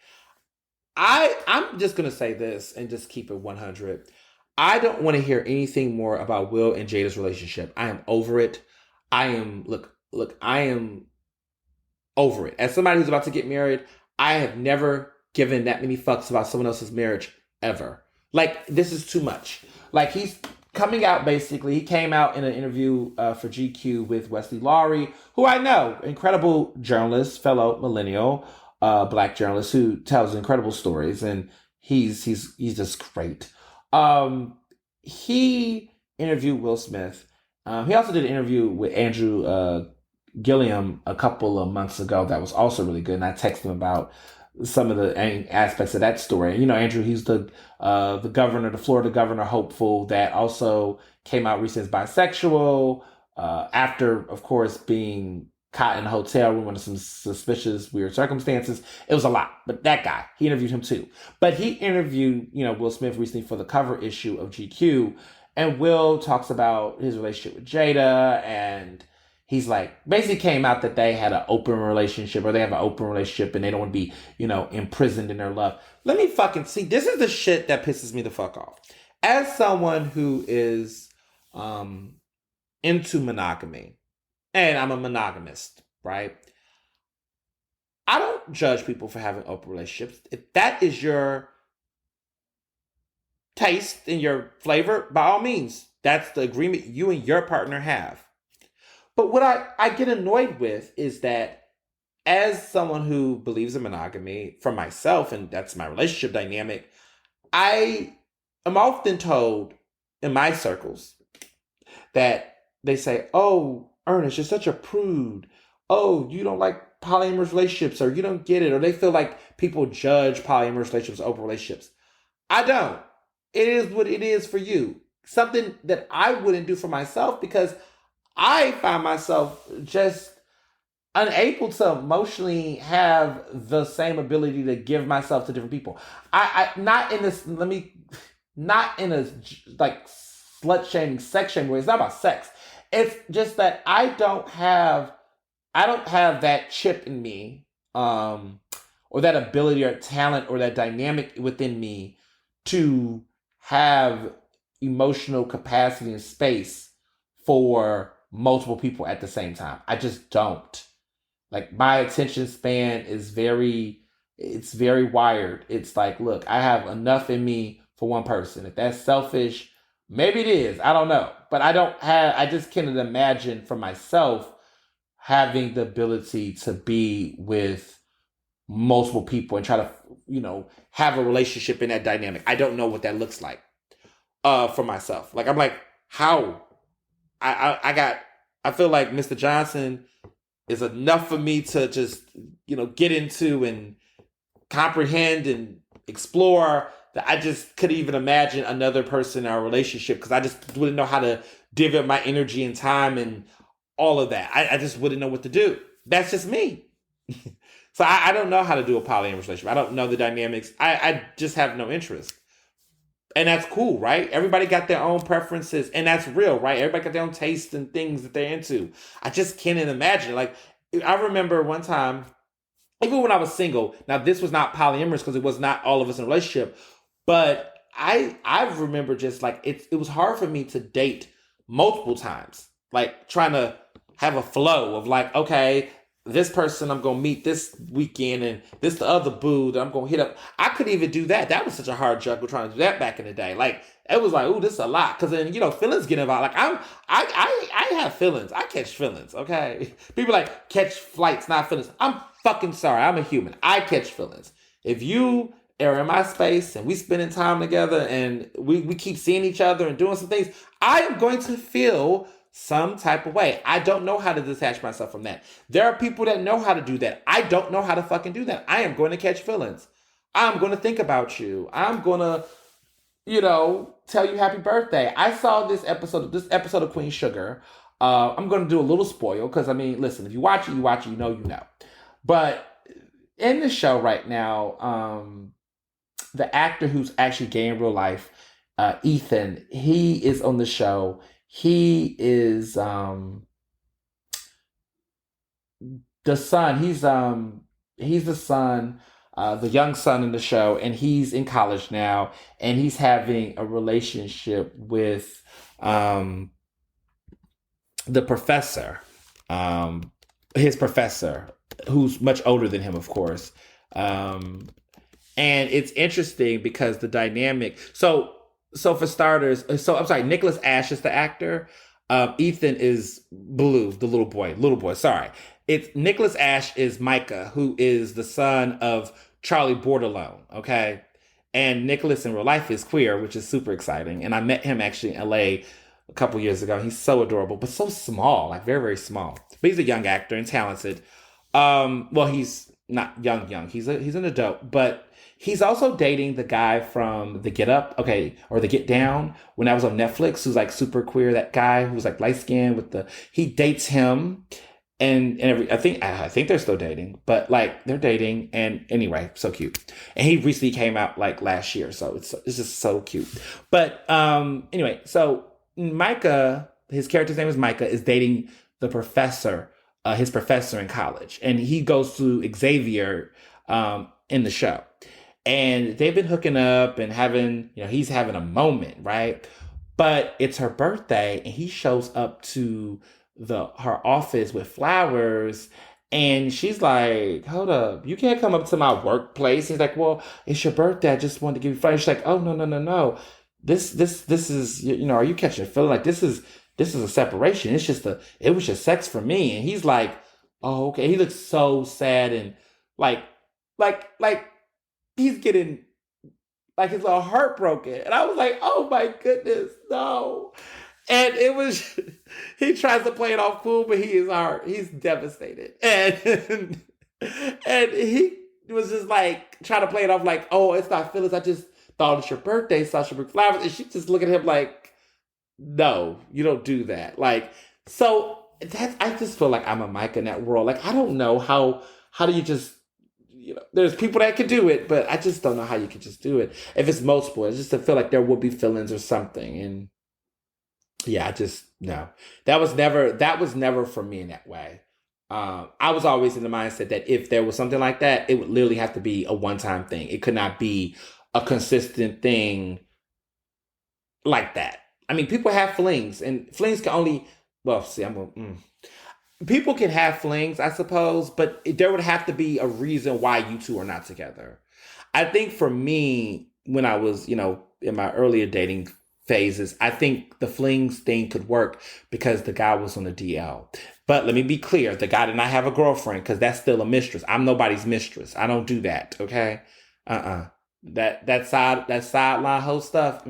I'm just gonna say this and just keep it 100. I don't want to hear anything more about Will and Jada's relationship. I am over it. I am I am over it. As somebody who's about to get married, I have never given that many fucks about someone else's marriage ever. Like, this is too much. Like, he's coming out basically. He came out in an interview for GQ with Wesley Laurie, who I know, incredible journalist, fellow millennial black journalist who tells incredible stories, and he's just great. He interviewed Will Smith. He also did an interview with Andrew Gilliam a couple of months ago that was also really good, and I texted him about some of the aspects of that story. You know, Andrew, he's the governor, the Florida governor hopeful that also came out recently as bisexual after, of course, being caught in a hotel room under some suspicious, weird circumstances. It was a lot, but that guy, he interviewed him too. But he interviewed, Will Smith recently for the cover issue of GQ, and Will talks about his relationship with Jada, and he's like, basically came out that they had an open relationship, or they have an open relationship, and they don't want to be, imprisoned in their love. Let me fucking see. This is the shit that pisses me the fuck off. As someone who is into monogamy, and I'm a monogamist, right? I don't judge people for having open relationships. If that is your taste and your flavor, by all means, that's the agreement you and your partner have. But what I get annoyed with is that as someone who believes in monogamy, for myself, and that's my relationship dynamic, I am often told in my circles that they say, oh, Ernest, you're such a prude. Oh, you don't like polyamorous relationships, or you don't get it, or they feel like people judge polyamorous relationships, open relationships. I don't. It is what it is for you. Something that I wouldn't do for myself, because I find myself just unable to emotionally have the same ability to give myself to different people. I not in this, not in a like slut shaming, sex shaming way. It's not about sex. It's just that I don't have that chip in me, or that ability or talent or that dynamic within me to have emotional capacity and space for multiple people at the same time. I just don't. Like, my attention span is very wired. It's like, look, I have enough in me for one person. If that's selfish, maybe it is. I don't know. But I just can't imagine for myself having the ability to be with multiple people and try to, have a relationship in that dynamic. I don't know what that looks like for myself. Like, I'm like, how? I feel like Mr. Johnson is enough for me to just, get into and comprehend and explore, that I just couldn't even imagine another person in our relationship, because I just wouldn't know how to divvy up my energy and time and all of that. I just wouldn't know what to do. That's just me. So I don't know how to do a polyamorous relationship. I don't know the dynamics. I just have no interest. And that's cool, right? Everybody got their own preferences, and that's real, right? Everybody got their own tastes and things that they're into. I just can't imagine. Like, I remember one time, even when I was single, now this was not polyamorous because it was not all of us in a relationship, but I remember just like, it was hard for me to date multiple times, like trying to have a flow of like, okay, this person I'm going to meet this weekend, and this the other boo that I'm going to hit up. I couldn't even do that. That was such a hard juggle trying to do that back in the day. Like, it was like, ooh, this is a lot. Because then, feelings get involved. Like, I have feelings. I catch feelings, okay? People like catch flights, not feelings. I'm fucking sorry. I'm a human. I catch feelings. If you are in my space and we spending time together and we keep seeing each other and doing some things, I am going to feel some type of way. I don't know how to detach myself from that. There are people that know how to do that. I don't know how to fucking do that. I am going to catch feelings. I'm going to think about you. I'm going to, tell you happy birthday. I saw this episode of Queen Sugar. I'm going to do a little spoil because, listen, if you watch it, you know. But in the show right now, the actor who's actually gay in real life, Ethan, he is on the show. He is the son, he's the son, the young son in the show, and he's in college now, and he's having a relationship with um the professor, um his professor, who's much older than him, of course. Um and it's interesting because the dynamic. So for starters, so I'm sorry, Nicholas Ash is the actor. Ethan is Blue, the little boy. Little boy, sorry. It's Nicholas Ash is Micah, who is the son of Charlie Bordelon. Okay, and Nicholas in real life is queer, which is super exciting. And I met him actually in LA a couple years ago. He's so adorable, but so small, like very, very small. But he's a young actor and talented. Well, he's not young. He's an adult, but he's also dating the guy from The Get Up, okay, or The Get Down, when that was on Netflix, who's like super queer. That guy who's like light skinned with the he dates him, I think they're still dating, but like they're dating, and anyway, so cute. And he recently came out like last year, so it's just so cute. But anyway, so Micah, his character's name is Micah, is dating the professor, his professor in college, and he goes to Xavier in the show, and they've been hooking up and having, he's having a moment, right? But it's her birthday, and he shows up to the her office with flowers, and she's like, hold up, you can't come up to my workplace. He's like, well, it's your birthday, I just wanted to give you flowers. She's like, oh, no, no, no, no, this is, are you catching a feeling? Like, this is a separation. It was just sex for me. And he's like, oh, okay. He looks so sad, and like like he's getting like his little heart broken. And I was like, oh my goodness, no. And it was, he tries to play it off cool, but he's devastated. And he was just like trying to play it off like, oh, it's not feelings. I just thought it's your birthday, so I should bring flowers. And she just look at him like, no, you don't do that. Like, so I just feel like I'm a Mike in that world. Like, I don't know how do you just, there's people that could do it, but I just don't know how you could just do it. If it's multiple, it's just to feel like there will be feelings or something. And yeah, I just, no, that was never for me in that way. I was always in the mindset that if there was something like that, it would literally have to be a one-time thing. It could not be a consistent thing like that. I mean, people have flings, and flings can only, well, see, people can have flings, I suppose, but there would have to be a reason why you two are not together. I think for me, when I was, in my earlier dating phases, I think the flings thing could work because the guy was on the DL. But let me be clear, the guy did not have a girlfriend, because that's still a mistress. I'm nobody's mistress. I don't do that, okay? That sideline hoe stuff.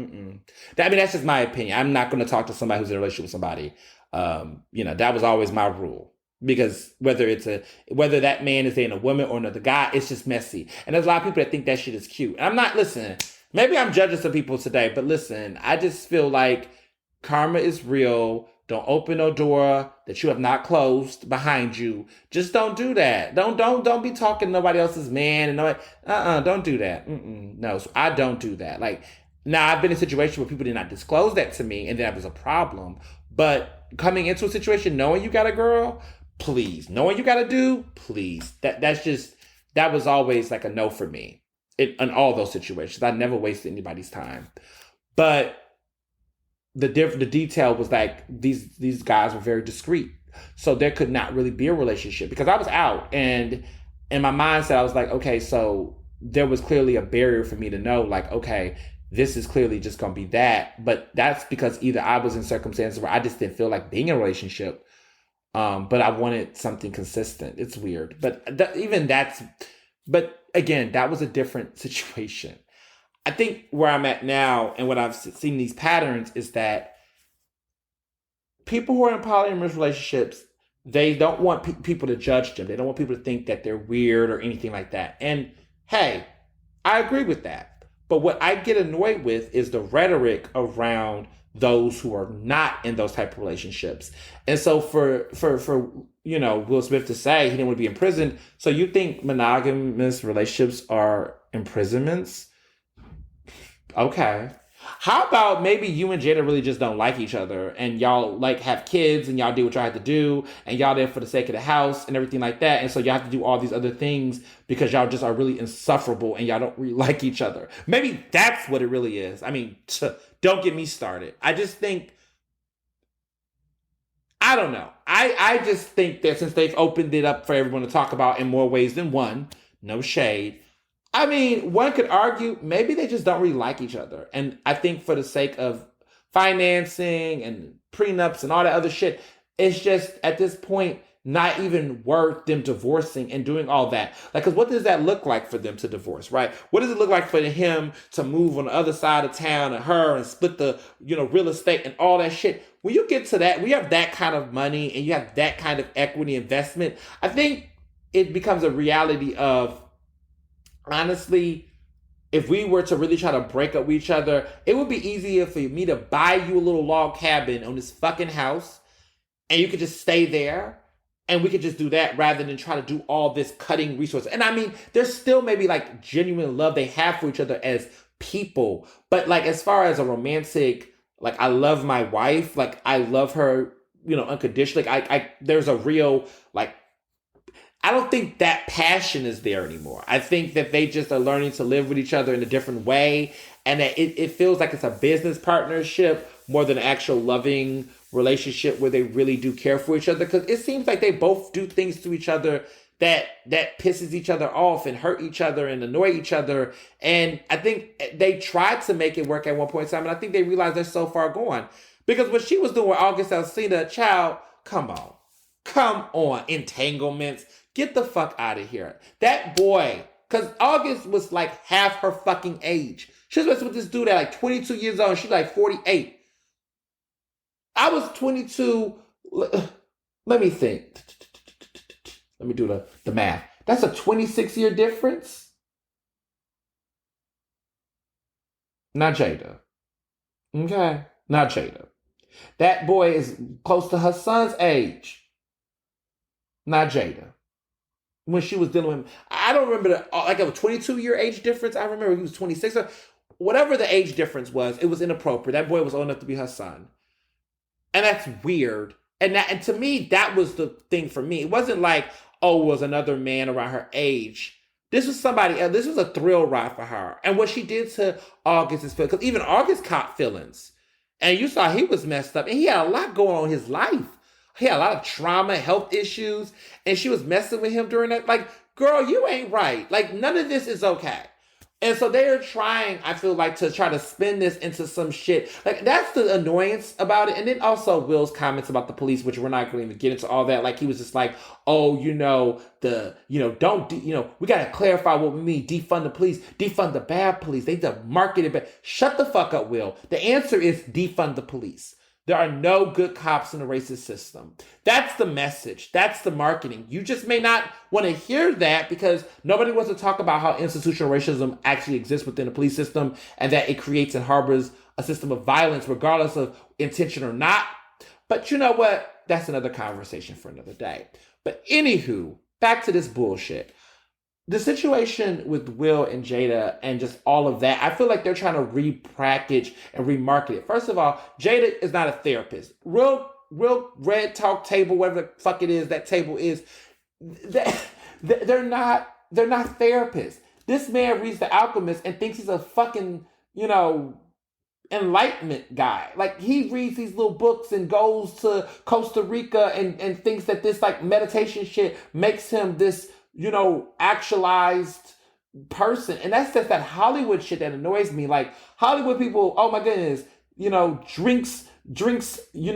That's just my opinion. I'm not going to talk to somebody who's in a relationship with somebody. That was always my rule, because whether that man is dating a woman or another guy, it's just messy. And there's a lot of people that think that shit is cute. And I'm not, listen, maybe I'm judging some people today, but listen, I just feel like karma is real. Don't open no door that you have not closed behind you. Just don't do that. Don't be talking to nobody else's man and nobody. Don't do that. No, so I don't do that. Like, now I've been in a situation where people did not disclose that to me, and that was a problem. But coming into a situation knowing you got a girl, please. Knowing you got a dude, please. That was always like a no for me in all those situations. I never wasted anybody's time. But the detail was like these guys were very discreet, so there could not really be a relationship because I was out, and in my mindset I was like, okay, so there was clearly a barrier for me to know, like, okay, this is clearly just gonna be that. But that's because either I was in circumstances where I just didn't feel like being in a relationship, but I wanted something consistent. It's weird, but but again, that was a different situation. I think where I'm at now and what I've seen these patterns is that people who are in polyamorous relationships, they don't want people to judge them. They don't want people to think that they're weird or anything like that. And hey, I agree with that. But what I get annoyed with is the rhetoric around those who are not in those type of relationships. And so for Will Smith to say he didn't want to be imprisoned, so you think monogamous relationships are imprisonments? Okay. How about maybe you and Jada really just don't like each other and y'all like have kids and y'all do what y'all have to do and y'all there for the sake of the house and everything like that. And so y'all have to do all these other things because y'all just are really insufferable and y'all don't really like each other. Maybe that's what it really is. I mean, don't get me started. I just think, I don't know. I just think that since they've opened it up for everyone to talk about in more ways than one, no shade. I mean, one could argue maybe they just don't really like each other. And I think for the sake of financing and prenups and all that other shit, it's just at this point not even worth them divorcing and doing all that. Like, because what does that look like for them to divorce, right? What does it look like for him to move on the other side of town and her and split the, real estate and all that shit? When you get to that, when you have that kind of money and you have that kind of equity investment, I think it becomes a reality of, honestly, if we were to really try to break up with each other, it would be easier for me to buy you a little log cabin on this fucking house and you could just stay there and we could just do that rather than try to do all this cutting resources. And I mean, there's still maybe like genuine love they have for each other as people. But like as far as a romantic, like I love my wife, like I love her, unconditionally. Like I there's a real like I don't think that passion is there anymore. I think that they just are learning to live with each other in a different way. And that it feels like it's a business partnership more than an actual loving relationship where they really do care for each other. Because it seems like they both do things to each other that pisses each other off and hurt each other and annoy each other. And I think they tried to make it work at one point in time. And I think they realized they're so far gone. Because what she was doing with August Alsina, child, come on. Come on, entanglements. Get the fuck out of here. That boy, because August was like half her fucking age. She was messing with this dude at like 22 years old and she's like 48. I was 22. Let me think. Let me do the math. That's a 26-year difference. Not Jada. Okay? Not Jada. That boy is close to her son's age. Not Jada. When she was dealing with him, I don't remember like a 22-year age difference. I remember he was 26. Or whatever the age difference was, it was inappropriate. That boy was old enough to be her son. And that's weird. And to me, that was the thing for me. It wasn't like, oh, it was another man around her age. This was somebody else. This was a thrill ride for her. And what she did to August is because even August caught feelings. And you saw he was messed up. And he had a lot going on in his life. He had a lot of trauma, health issues, and she was messing with him during that. Like, girl, you ain't right. Like, none of this is okay. And so they're trying, I feel like, to try to spin this into some shit. Like, that's the annoyance about it. And then also Will's comments about the police, which we're not going to even get into all that. Like, he was just like, oh, we got to clarify what we mean. Defund the police, defund the bad police. They marketed bad. Shut the fuck up, Will. The answer is defund the police. There are no good cops in the racist system. That's the message. That's the marketing. You just may not want to hear that because nobody wants to talk about how institutional racism actually exists within the police system and that it creates and harbors a system of violence regardless of intention or not. But you know what? That's another conversation for another day. But anywho, back to this bullshit. The situation with Will and Jada and just all of that, I feel like they're trying to repackage and remarket it. First of all, Jada is not a therapist. Real red talk table, whatever the fuck it is, that table is, they're not therapists. This man reads The Alchemist and thinks he's a fucking, enlightenment guy. Like, he reads these little books and goes to Costa Rica and thinks that this like meditation shit makes him this actualized person. And that's just that Hollywood shit that annoys me. Like, Hollywood people, oh my goodness, drinks, tea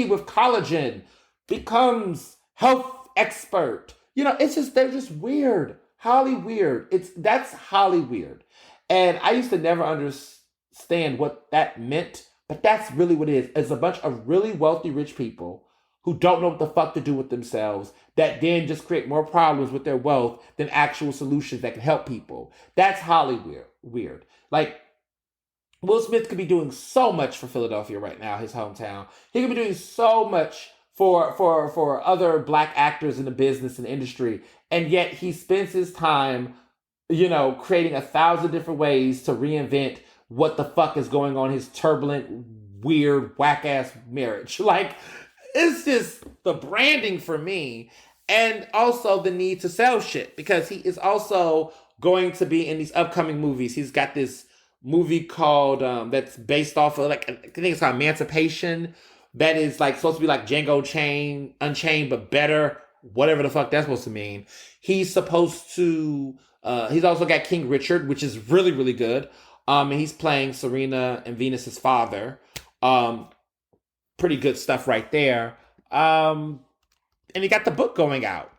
with collagen, becomes health expert. It's just, they're just weird. Holly weird. That's Holly weird. And I used to never understand what that meant, but that's really what it is. It's a bunch of really wealthy, rich people who don't know what the fuck to do with themselves, that then just create more problems with their wealth than actual solutions that can help people. That's Hollywood weird. Like, Will Smith could be doing so much for Philadelphia right now, his hometown. He could be doing so much for other black actors in the business and industry, and yet he spends his time creating 1,000 different ways to reinvent what the fuck is going on in his turbulent, weird, whack ass marriage. Like, it's just the branding for me. And also the need to sell shit because he is also going to be in these upcoming movies. He's got this movie called, that's based off of, like, I think it's called Emancipation. That is like supposed to be like Django Unchained, but better. Whatever the fuck that's supposed to mean. He's supposed to, he's also got King Richard, which is really, really good. And he's playing Serena and Venus's father. Pretty good stuff right there. And he got the book going out.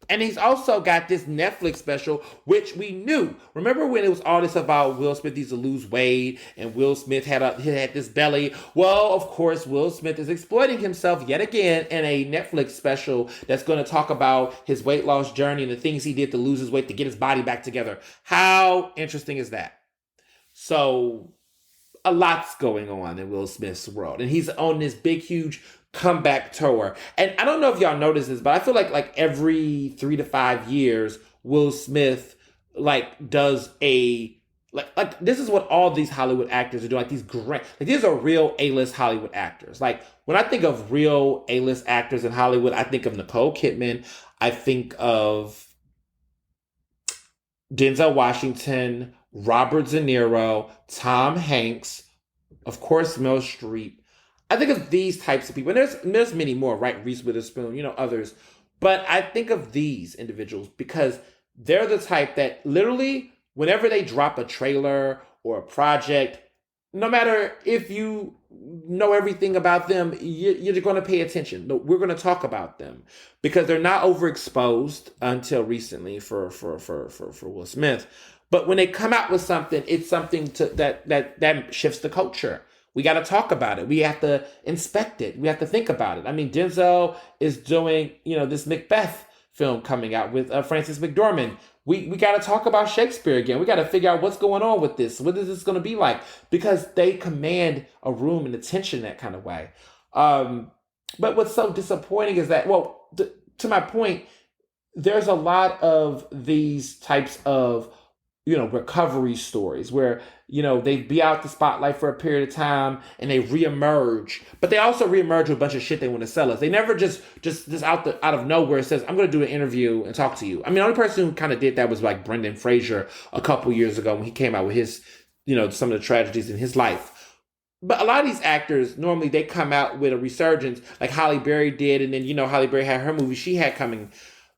And he's also got this Netflix special, which we knew. Remember when it was all this about Will Smith needs to lose weight and Will Smith had this belly? Well, of course, Will Smith is exploiting himself yet again in a Netflix special that's going to talk about his weight loss journey and the things he did to lose his weight to get his body back together. How interesting is that? So a lot's going on in Will Smith's world. And he's on this big, huge comeback tour. And I don't know if y'all notice this, but I feel like every 3 to 5 years, Will Smith does a like this is what all these Hollywood actors are doing. Like these great, like these are real A-list Hollywood actors. Like when I think of real A-list actors in Hollywood, I think of Nicole Kidman, I think of Denzel Washington, Robert De Niro, Tom Hanks, of course, Meryl Streep. I think of these types of people, and there's many more, right? Reese Witherspoon, others. But I think of these individuals because they're the type that literally, whenever they drop a trailer or a project, no matter if you know everything about them, you're going to pay attention. No, we're going to talk about them because they're not overexposed until recently for Will Smith. But when they come out with something, it's something that shifts the culture. We got to talk about it. We have to inspect it. We have to think about it. I mean, Denzel is doing, this Macbeth film coming out with Frances McDormand. We got to talk about Shakespeare again. We got to figure out what's going on with this. What is this going to be like? Because they command a room and attention that kind of way. But what's so disappointing is that, to my point, there's a lot of these types of recovery stories where, they be out the spotlight for a period of time and they reemerge, but they also reemerge with a bunch of shit they want to sell us. They never just out of nowhere says, I'm going to do an interview and talk to you. I mean, the only person who kind of did that was like Brendan Fraser a couple years ago when he came out with his, some of the tragedies in his life. But a lot of these actors, normally they come out with a resurgence like Halle Berry did. And then, Halle Berry had her movie she had coming.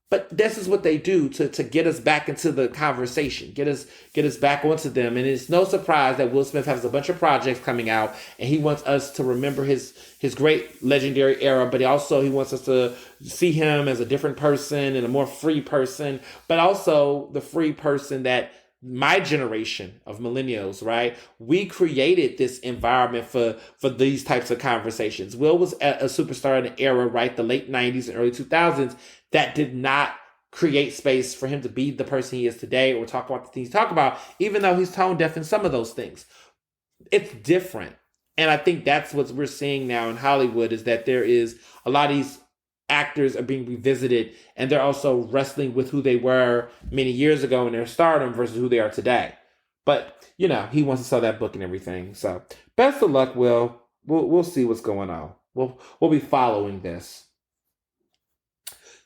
But this is what they do to get us back into the conversation, get us back onto them. And it's no surprise that Will Smith has a bunch of projects coming out and he wants us to remember his great legendary era, but he wants us to see him as a different person and a more free person, but also the free person that my generation of millennials, right? We created this environment for these types of conversations. Will was a superstar in an era, right? The late 90s and early 2000s that did not create space for him to be the person he is today or talk about the things he talk about, even though he's tone deaf in some of those things. It's different. And I think that's what we're seeing now in Hollywood is that there is a lot of these actors are being revisited and they're also wrestling with who they were many years ago in their stardom versus who they are today. But, he wants to sell that book and everything. So best of luck, Will. We'll see what's going on. We'll be following this.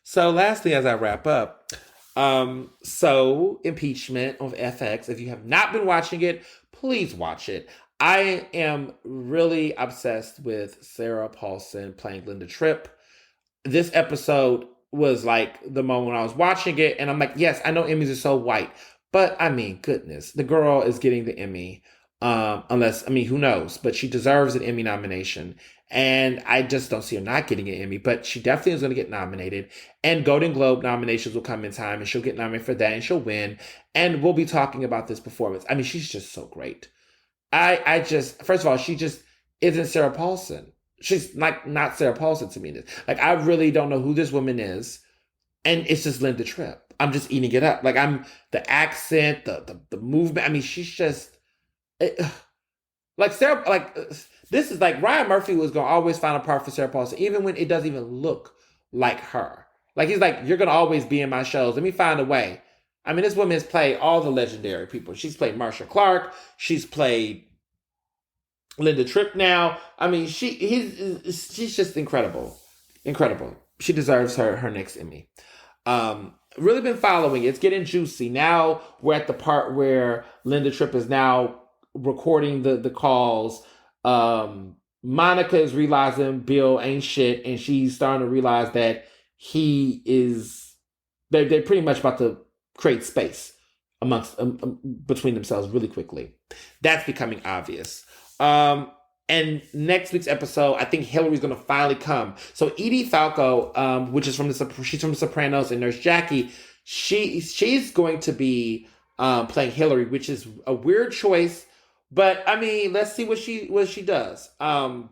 So lastly, as I wrap up, Impeachment on FX. If you have not been watching it, please watch it. I am really obsessed with Sarah Paulson playing Linda Tripp. This episode was like the moment when I was watching it, and I'm like, yes, I know Emmys are so white, but I mean, goodness, the girl is getting the Emmy. Who knows? But she deserves an Emmy nomination. And I just don't see her not getting an Emmy, but she definitely is going to get nominated. And Golden Globe nominations will come in time and she'll get nominated for that and she'll win. And we'll be talking about this performance. I mean, she's just so great. First of all, she just isn't Sarah Paulson. She's like not Sarah Paulson to me. Like, I really don't know who this woman is. And it's just Linda Tripp. I'm just eating it up. Like, the accent, the movement. I mean, she's just... this is like Ryan Murphy was going to always find a part for Sarah Paulson, even when it doesn't even look like her. Like, he's like, you're going to always be in my shows. Let me find a way. I mean, this woman has played all the legendary people. She's played Marsha Clark. She's played Linda Tripp now. I mean, she's just incredible. Incredible. She deserves her next Emmy. Really been following it. It's getting juicy. Now we're at the part where Linda Tripp is now recording the calls. Monica is realizing Bill ain't shit, and she's starting to realize that he is. They're pretty much about to create space amongst between themselves really quickly. That's becoming obvious. And next week's episode, I think Hillary's going to finally come. So Edie Falco, which is she's from The Sopranos and Nurse Jackie, she's going to be playing Hillary, which is a weird choice. But I mean, let's see what she does. I'm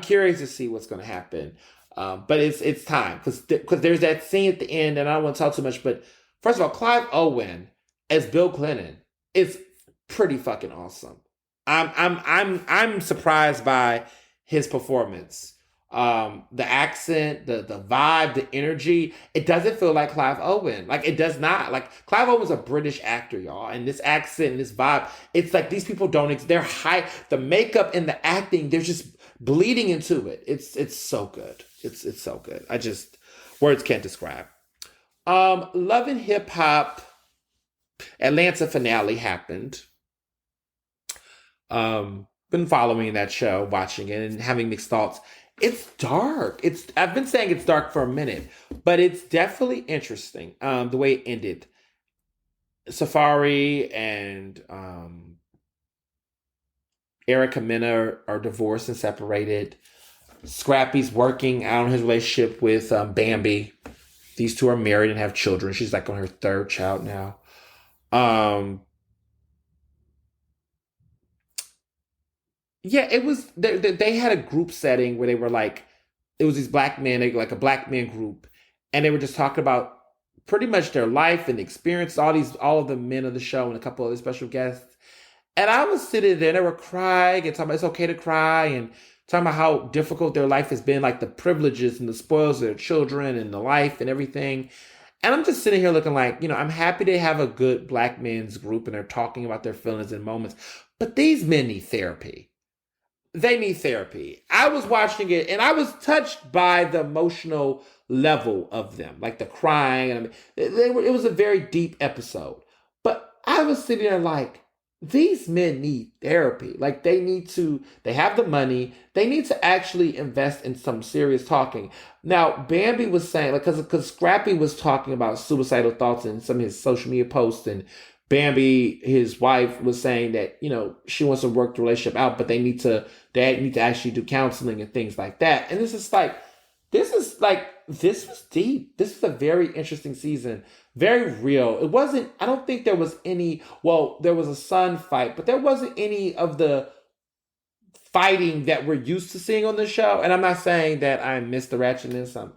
curious to see what's going to happen. But it's time because there's that scene at the end, and I don't want to talk too much. But first of all, Clive Owen as Bill Clinton is pretty fucking awesome. I'm surprised by his performance. The accent, the vibe, the energy. It doesn't feel like Clive Owen. Like it does not. Like Clive Owen's a British actor, y'all, and this accent and this vibe. It's like these people don't. They're high. The makeup and the acting. They're just bleeding into it. It's so good. It's so good. Words can't describe. Love and Hip Hop Atlanta finale happened. Been following that show, watching it, and having mixed thoughts. It's dark. I've been saying it's dark for a minute, but it's definitely interesting. The way it ended. Safari and Erica Mena are divorced and separated. Scrappy's working out on his relationship with Bambi. These two are married and have children. She's like on her third child now. Yeah, it was. They had a group setting where they were like, it was these black men, like a black men group, and they were just talking about pretty much their life and experience. All of the men of the show and a couple other special guests. And I was sitting there, and they were crying and talking about it's okay to cry and talking about how difficult their life has been, like the privileges and the spoils of their children and the life and everything. And I'm just sitting here looking like, I'm happy they have a good black men's group and they're talking about their feelings and moments. But these men need therapy. They need therapy. I was watching it and I was touched by the emotional level of them, like the crying. And it was a very deep episode. But I was sitting there like, these men need therapy. Like they have the money. They need to actually invest in some serious talking. Now, Bambi was saying, like, because Scrappy was talking about suicidal thoughts in some of his social media posts, and Bambi, his wife, was saying that, she wants to work the relationship out, but they need to actually do counseling and things like that. And this was deep. This is a very interesting season. Very real. It wasn't, I don't think there was there was a son fight, but there wasn't any of the fighting that we're used to seeing on the show. And I'm not saying that I miss the ratchetness.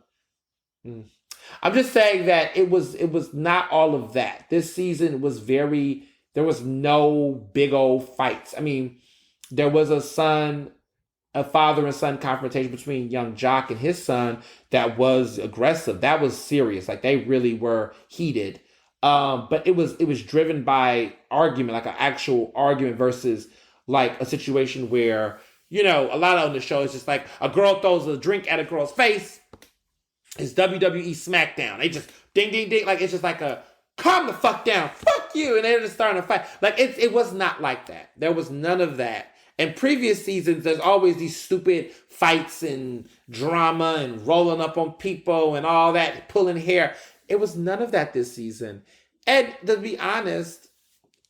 I'm just saying that it was not all of that. This season was there was no big old fights. I mean, there was a father and son confrontation between young Jock and his son that was aggressive. That was serious. Like they really were heated. But it was driven by argument, like an actual argument versus like a situation where, a lot on the show is just like a girl throws a drink at a girl's face. It's WWE SmackDown. They just ding, ding, ding. Like it's just like a calm the fuck down. Fuck you. And they're just starting to fight. Like it was not like that. There was none of that. In previous seasons, there's always these stupid fights and drama and rolling up on people and all that, pulling hair. It was none of that this season. And to be honest,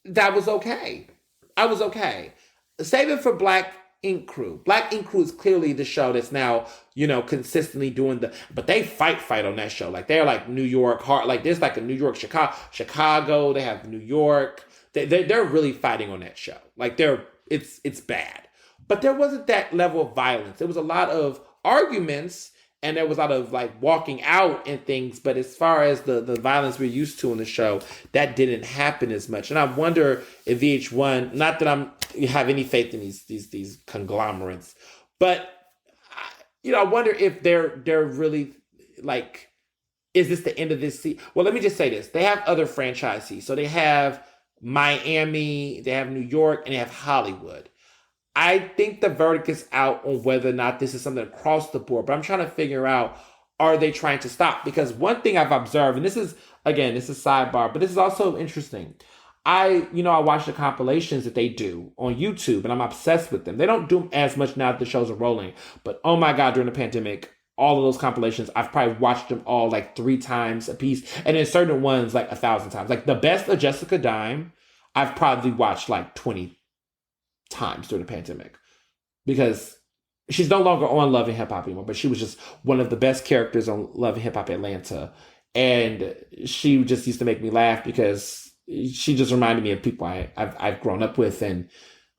that was okay. I was okay. Save it for Black Ink Crew. Black Ink Crew is clearly the show that's now, consistently doing but they fight on that show. Like they're like New York hard. Like there's like a New York, Chicago. They have New York. They're really fighting on that show. Like it's bad. But there wasn't that level of violence. There was a lot of arguments and there was a lot of like walking out and things. But as far as the violence we're used to in the show, that didn't happen as much. And I wonder if VH1, not that have any faith in these conglomerates, but I wonder if they're really like, is this the end of this season? Well, let me just say this. They have other franchises. So they have Miami, they have New York, and they have Hollywood. I think the verdict is out on whether or not this is something across the board, but I'm trying to figure out, are they trying to stop? Because one thing I've observed, and this is sidebar, but this is also interesting. I watch the compilations that they do on YouTube, and I'm obsessed with them. They don't do them as much now that the shows are rolling, but oh my God, during the pandemic, all of those compilations, I've probably watched them all like 3 times a piece, and then certain ones like 1,000 times. Like the best of Jessica Dime, I've probably watched like 20 times during the pandemic, because she's no longer on Love and Hip Hop anymore, but she was just one of the best characters on Love and Hip Hop Atlanta. And she just used to make me laugh because she just reminded me of people I've grown up with, and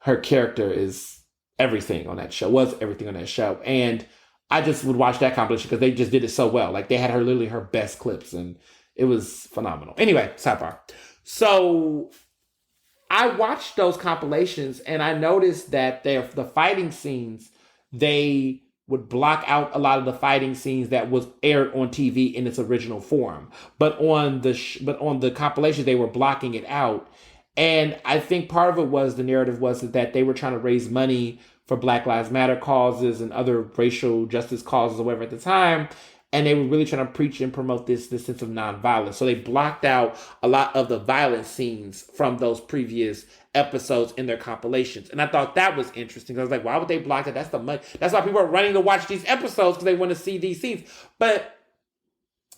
her character is everything on that show, was everything on that show. And I just would watch that compilation because they just did it so well. Like they had literally her best clips, and it was phenomenal. Anyway, sidebar. So I watched those compilations, and I noticed that the fighting scenes, they would block out a lot of the fighting scenes that was aired on TV in its original form. But on the compilations, they were blocking it out. And I think part of it was, the narrative was that they were trying to raise money for Black Lives Matter causes and other racial justice causes or whatever at the time. And they were really trying to preach and promote this sense of nonviolence. So they blocked out a lot of the violent scenes from those previous episodes in their compilations. And I thought that was interesting. I was like, why would they block that? That's the money. That's why people are running to watch these episodes, because they want to see these scenes. But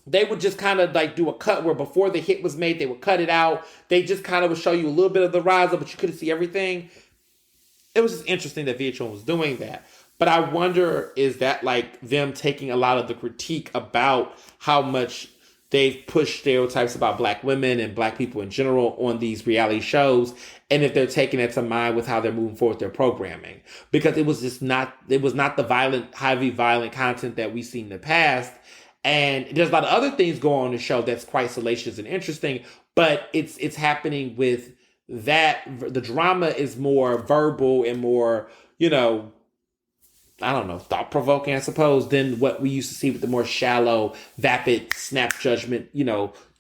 they would just kind of like do a cut where before the hit was made, they would cut it out. They just kind of would show you a little bit of the rise, but you couldn't see everything. It was just interesting that VH1 was doing that. But I wonder, is that like them taking a lot of the critique about how much they've pushed stereotypes about Black women and Black people in general on these reality shows, and if they're taking it to mind with how they're moving forward with their programming? Because it was not the heavy violent content that we've seen in the past. And there's a lot of other things going on in the show that's quite salacious and interesting, but it's happening with that. The drama is more verbal and more, thought-provoking, I suppose, than what we used to see with the more shallow, vapid, snap judgment,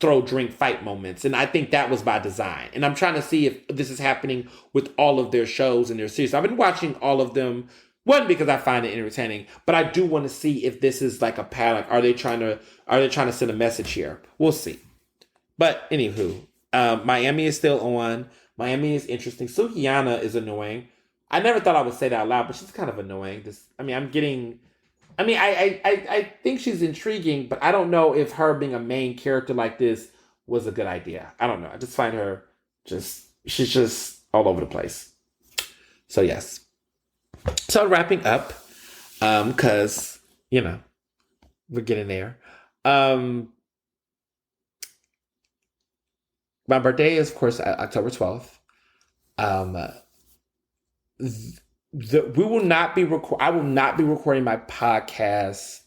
throw, drink, fight moments. And I think that was by design. And I'm trying to see if this is happening with all of their shows and their series. I've been watching all of them, one, because I find it entertaining, but I do want to see if this is like a pattern. Are they trying to send a message here? We'll see. But anywho, Miami is still on. Miami is interesting. Sukiyana is annoying. I never thought I would say that out loud, but she's kind of annoying. I think she's intriguing, but I don't know if her being a main character like this was a good idea. I don't know. I just find her she's just all over the place. So yes. So wrapping up, cause we're getting there. My birthday is, of course, October 12th. I will not be recording my podcast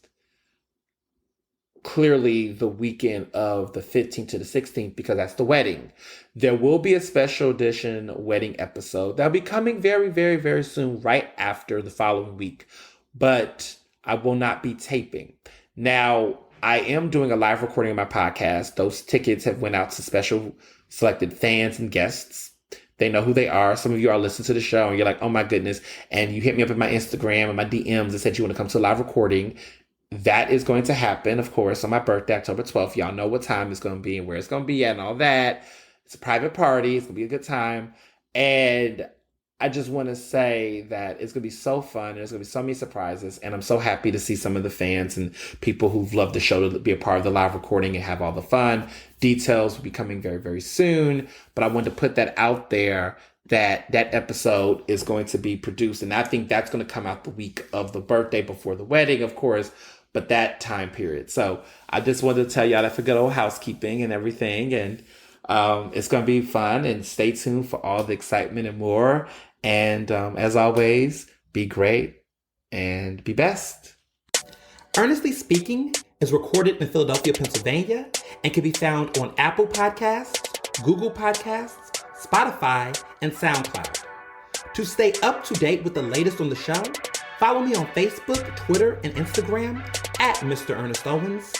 clearly the weekend of the 15th to the 16th, because that's the wedding. There will be a special edition wedding episode that'll be coming very, very, very soon, right after the following week. But I will not be taping. Now, I am doing a live recording of my podcast. Those tickets have went out to special selected fans and guests. They know who they are. Some of you are listening to the show and you're like, oh my goodness. And you hit me up in my Instagram and my DMs and said you want to come to a live recording. That is going to happen, of course, on my birthday, October 12th. Y'all know what time it's going to be and where it's going to be at and all that. It's a private party. It's going to be a good time. And I just want to say that it's going to be so fun. There's going to be so many surprises. And I'm so happy to see some of the fans and people who've loved the show to be a part of the live recording and have all the fun. Details will be coming very, very soon. But I wanted to put that out there, that episode is going to be produced. And I think that's going to come out the week of the birthday before the wedding, of course, but that time period. So I just wanted to tell y'all that for good old housekeeping and everything. And it's going to be fun, and stay tuned for all the excitement and more. And as always, be great and be best. Earnestly Speaking is recorded in Philadelphia, Pennsylvania, and can be found on Apple Podcasts, Google Podcasts, Spotify, and SoundCloud. To stay up to date with the latest on the show, follow me on Facebook, Twitter, and Instagram at Mr. Ernest Owens.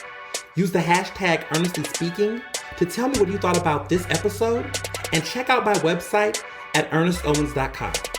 Use the hashtag Ernestly Speaking to tell me what you thought about this episode, and check out my website at ernestowens.com.